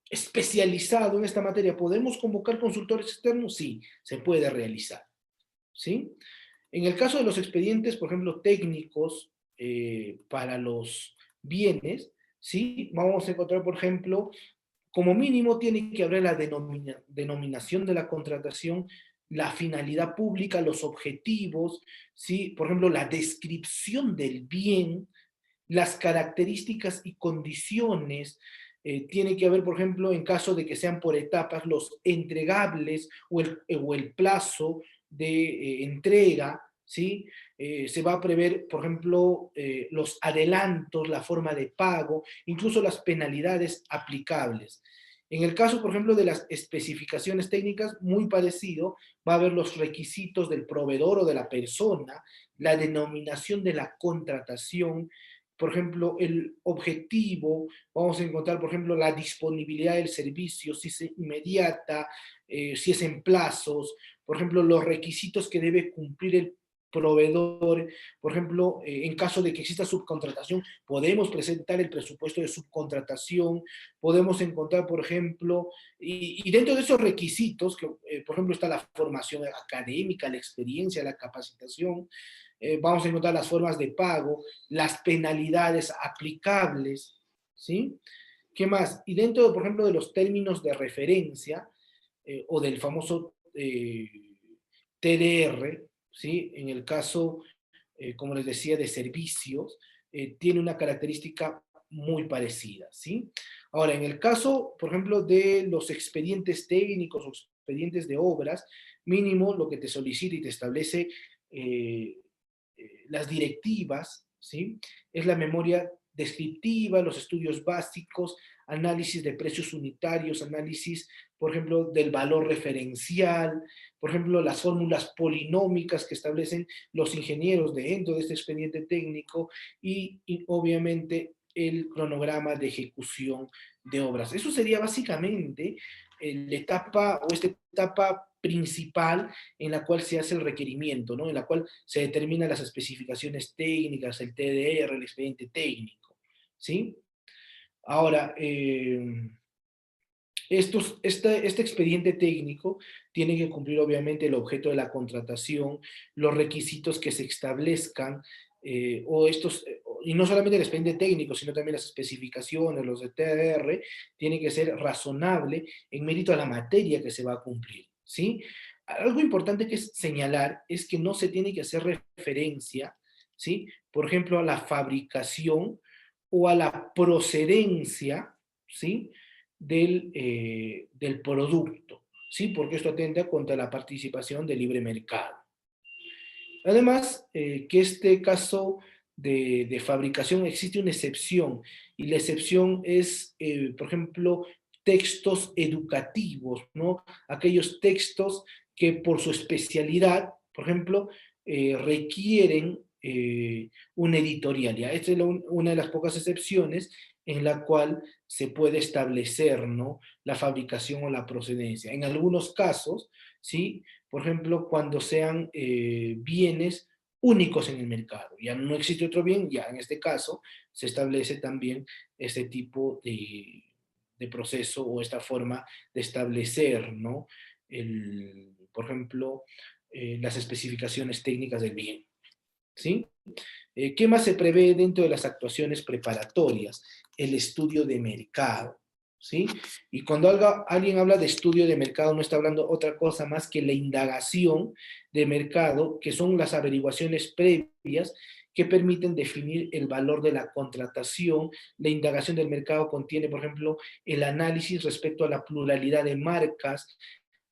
especializado en esta materia, ¿podemos convocar consultores externos? Sí, se puede realizar, ¿sí? En el caso de los expedientes, por ejemplo, técnicos para los bienes, ¿sí? Vamos a encontrar, por ejemplo, como mínimo tiene que haber la denominación de la contratación, la finalidad pública, los objetivos, ¿sí? Por ejemplo, la descripción del bien, las características y condiciones. Tiene que haber, por ejemplo, en caso de que sean por etapas, los entregables o el plazo de entrega, ¿sí? Se va a prever, por ejemplo, los adelantos, la forma de pago, incluso las penalidades aplicables. En el caso, por ejemplo, de las especificaciones técnicas, muy parecido, va a haber los requisitos del proveedor o de la persona, la denominación de la contratación, por ejemplo, el objetivo, vamos a encontrar, por ejemplo, la disponibilidad del servicio, si es inmediata, si es en plazos, por ejemplo, los requisitos que debe cumplir el proveedor, por ejemplo, en caso de que exista subcontratación, podemos presentar el presupuesto de subcontratación, podemos encontrar, por ejemplo, y dentro de esos requisitos, que, por ejemplo, está la formación académica, la experiencia, la capacitación, vamos a encontrar las formas de pago, las penalidades aplicables, ¿sí? ¿Qué más? Y dentro, por ejemplo, de los términos de referencia, o del famoso TDR, ¿sí? En el caso, como les decía, de servicios, tiene una característica muy parecida, ¿sí? Ahora, en el caso, por ejemplo, de los expedientes técnicos o expedientes de obras, mínimo lo que te solicita y te establece las directivas, ¿sí? Es la memoria descriptiva, los estudios básicos, análisis de precios unitarios, análisis, por ejemplo, del valor referencial, por ejemplo, las fórmulas polinómicas que establecen los ingenieros dentro de este expediente técnico y obviamente el cronograma de ejecución de obras. Eso sería básicamente la etapa o esta etapa principal en la cual se hace el requerimiento, ¿no? En la cual se determinan las especificaciones técnicas, el TDR, el expediente técnico, ¿sí? Ahora, este expediente técnico tiene que cumplir obviamente el objeto de la contratación, los requisitos que se establezcan, y no solamente el expediente técnico, sino también las especificaciones, los de TDR, tiene que ser razonable en mérito a la materia que se va a cumplir, ¿sí? Algo importante que es señalar es que no se tiene que hacer referencia, ¿sí? Por ejemplo, a la fabricación o a la procedencia, ¿sí? Del producto, ¿sí? Porque esto atenta contra la participación del libre mercado. Además, que este caso de fabricación existe una excepción, y la excepción es, por ejemplo, textos educativos, ¿no? Aquellos textos que por su especialidad, por ejemplo, requieren una editorial. ¿Ya? Esta es una de las pocas excepciones en la cual se puede establecer, ¿no? La fabricación o la procedencia. En algunos casos, ¿sí? Por ejemplo, cuando sean bienes únicos en el mercado. Ya no existe otro bien, ya en este caso se establece también este tipo de proceso o esta forma de establecer, ¿no? Por ejemplo, las especificaciones técnicas del bien. ¿Sí? ¿Qué más se prevé dentro de las actuaciones preparatorias? El estudio de mercado. ¿Sí? Y cuando alguien habla de estudio de mercado, no está hablando otra cosa más que la indagación de mercado, que son las averiguaciones previas que permiten definir el valor de la contratación. La indagación del mercado contiene, por ejemplo, el análisis respecto a la pluralidad de marcas,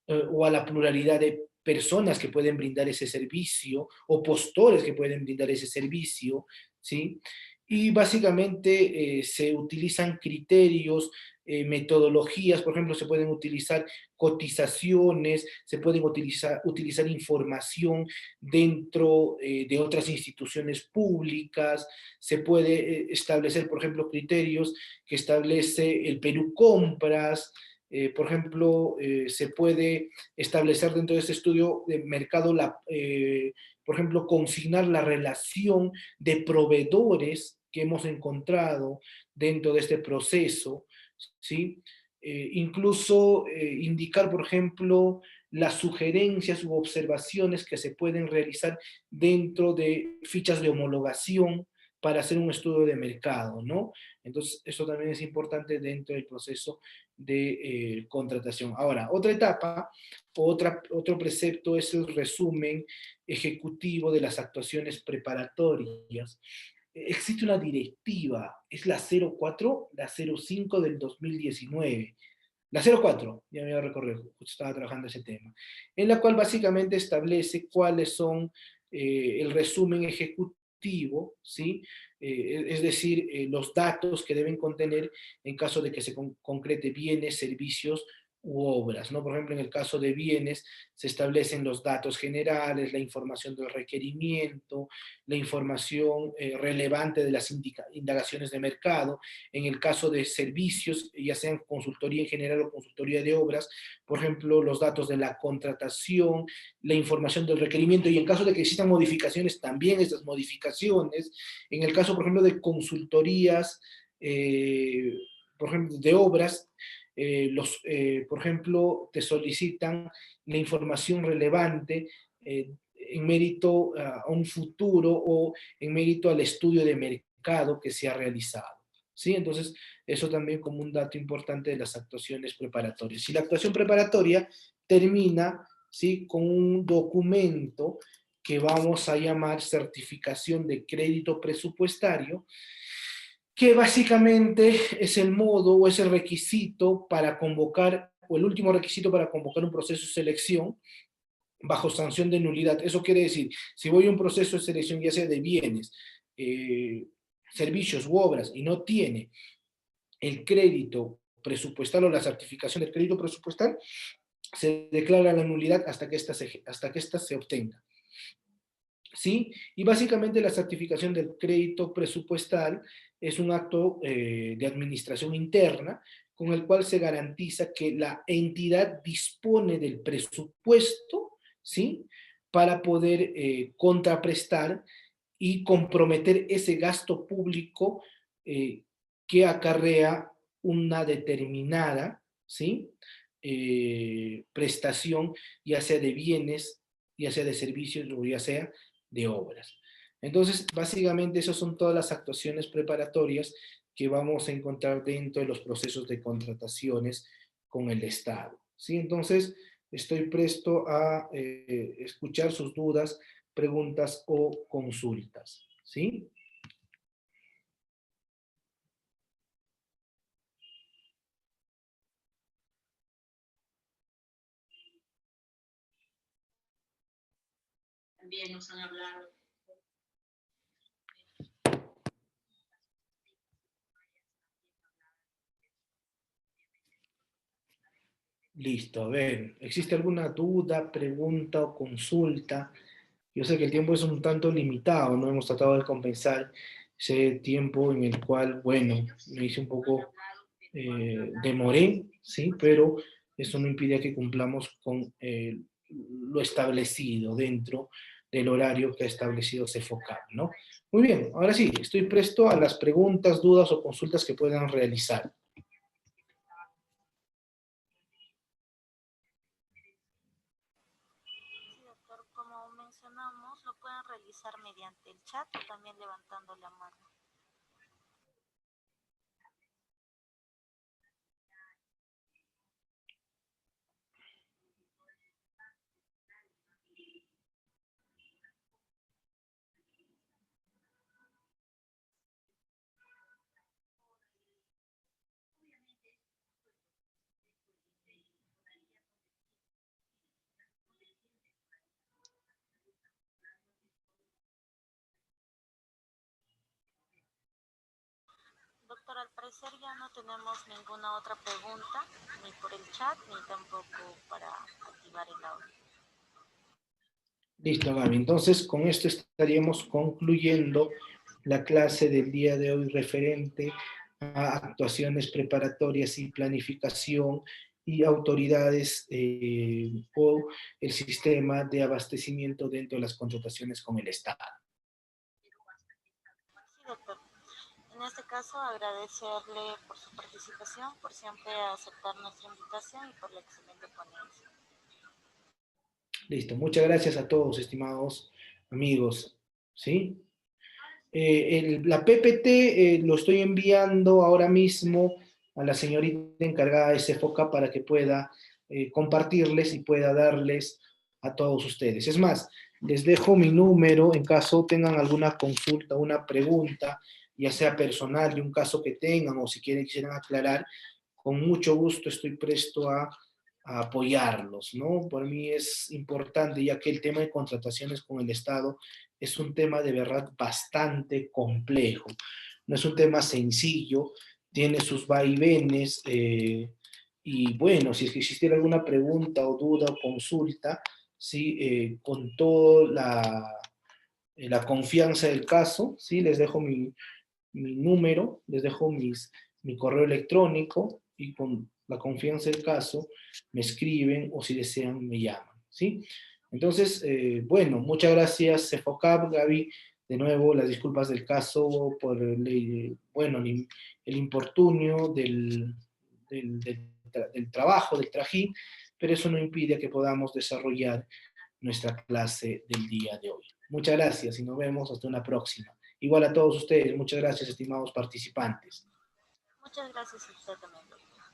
o a la pluralidad de personas que pueden brindar ese servicio, o postores que pueden brindar ese servicio, ¿sí? Y básicamente se utilizan criterios, metodologías, por ejemplo, se pueden utilizar cotizaciones, se pueden utilizar información dentro de otras instituciones públicas, se puede establecer, por ejemplo, criterios que establece el Perú Compras. Por ejemplo, se puede establecer dentro de este estudio de mercado, por ejemplo, consignar la relación de proveedores que hemos encontrado dentro de este proceso, ¿sí? Incluso indicar, por ejemplo, las sugerencias u observaciones que se pueden realizar dentro de fichas de homologación para hacer un estudio de mercado, ¿no? Entonces, eso también es importante dentro del proceso de contratación. Ahora, otra etapa, otro precepto es el resumen ejecutivo de las actuaciones preparatorias. Existe una directiva, es la 04, la 05 del 2019. La 04, ya me voy a recorrer, justo estaba trabajando ese tema, en la cual básicamente establece cuáles son el resumen ejecutivo, ¿sí? Es decir, los datos que deben contener en caso de que se concrete bienes, servicios u obras, ¿no? Por ejemplo, en el caso de bienes se establecen los datos generales, la información del requerimiento, la información relevante de las indagaciones de mercado. En el caso de servicios, ya sean consultoría en general o consultoría de obras, por ejemplo, los datos de la contratación, la información del requerimiento, y en caso de que existan modificaciones, también estas modificaciones. En el caso, por ejemplo, de consultorías, por ejemplo, de obras, por ejemplo, te solicitan la información relevante en mérito a un futuro o en mérito al estudio de mercado que se ha realizado. ¿Sí? Entonces, eso también como un dato importante de las actuaciones preparatorias. Y la actuación preparatoria termina, ¿sí?, con un documento que vamos a llamar certificación de crédito presupuestario, que básicamente es el modo o es el requisito para convocar, o el último requisito para convocar un proceso de selección bajo sanción de nulidad. Eso quiere decir, si voy a un proceso de selección, ya sea de bienes, servicios u obras, y no tiene el crédito presupuestal o la certificación del crédito presupuestal, se declara la nulidad hasta que ésta se obtenga. ¿Sí? Y básicamente la certificación del crédito presupuestal es un acto de administración interna con el cual se garantiza que la entidad dispone del presupuesto, ¿sí?, para poder contraprestar y comprometer ese gasto público que acarrea una determinada, ¿sí?, prestación, ya sea de bienes, ya sea de servicios o ya sea de obras. Entonces, básicamente esas son todas las actuaciones preparatorias que vamos a encontrar dentro de los procesos de contrataciones con el Estado. ¿Sí? Entonces, estoy presto a escuchar sus dudas, preguntas o consultas. ¿Sí? También nos han hablado. Listo, a ver, ¿existe alguna duda, pregunta o consulta? Yo sé que el tiempo es un tanto limitado, ¿no? Hemos tratado de compensar ese tiempo en el cual, bueno, me hice un poco, demoré, ¿sí? Pero eso no impide que cumplamos con lo establecido dentro del horario que ha establecido CEFOCAP, ¿no? Muy bien, ahora sí, estoy presto a las preguntas, dudas o consultas que puedan realizar. el chat o también levantando la mano. Doctor, al parecer ya no tenemos ninguna otra pregunta, ni por el chat, ni tampoco para activar el audio. Listo, Gaby. Entonces, con esto estaríamos concluyendo la clase del día de hoy referente a actuaciones preparatorias y planificación y autoridades o el sistema de abastecimiento dentro de las contrataciones con el Estado. Sí, doctor. En este caso, agradecerle por su participación, por siempre aceptar nuestra invitación y por la excelente ponencia. Listo. Muchas gracias a todos, estimados amigos. ¿Sí? La PPT lo estoy enviando ahora mismo a la señorita encargada de CEFOCA para que pueda compartirles y pueda darles a todos ustedes. Es más, les dejo mi número en caso tengan alguna consulta, una pregunta, ya sea personal de un caso que tengan o si quisieran aclarar, con mucho gusto estoy presto a apoyarlos, ¿no? Por mí es importante, ya que el tema de contrataciones con el Estado es un tema de verdad bastante complejo. No es un tema sencillo, tiene sus vaivenes, y bueno, si es que existiera alguna pregunta o duda o consulta, ¿sí? Con toda la confianza del caso, ¿sí? Les dejo mi número, les dejo mi correo electrónico y con la confianza del caso me escriben o si desean me llaman, ¿sí? Entonces, bueno, muchas gracias Cefocap, Gaby, de nuevo las disculpas del caso por bueno, el importunio del trabajo, del trajín, pero eso no impide que podamos desarrollar nuestra clase del día de hoy. Muchas gracias y nos vemos hasta una próxima. Igual a todos ustedes, muchas gracias, estimados participantes. Muchas gracias a usted también, doctor.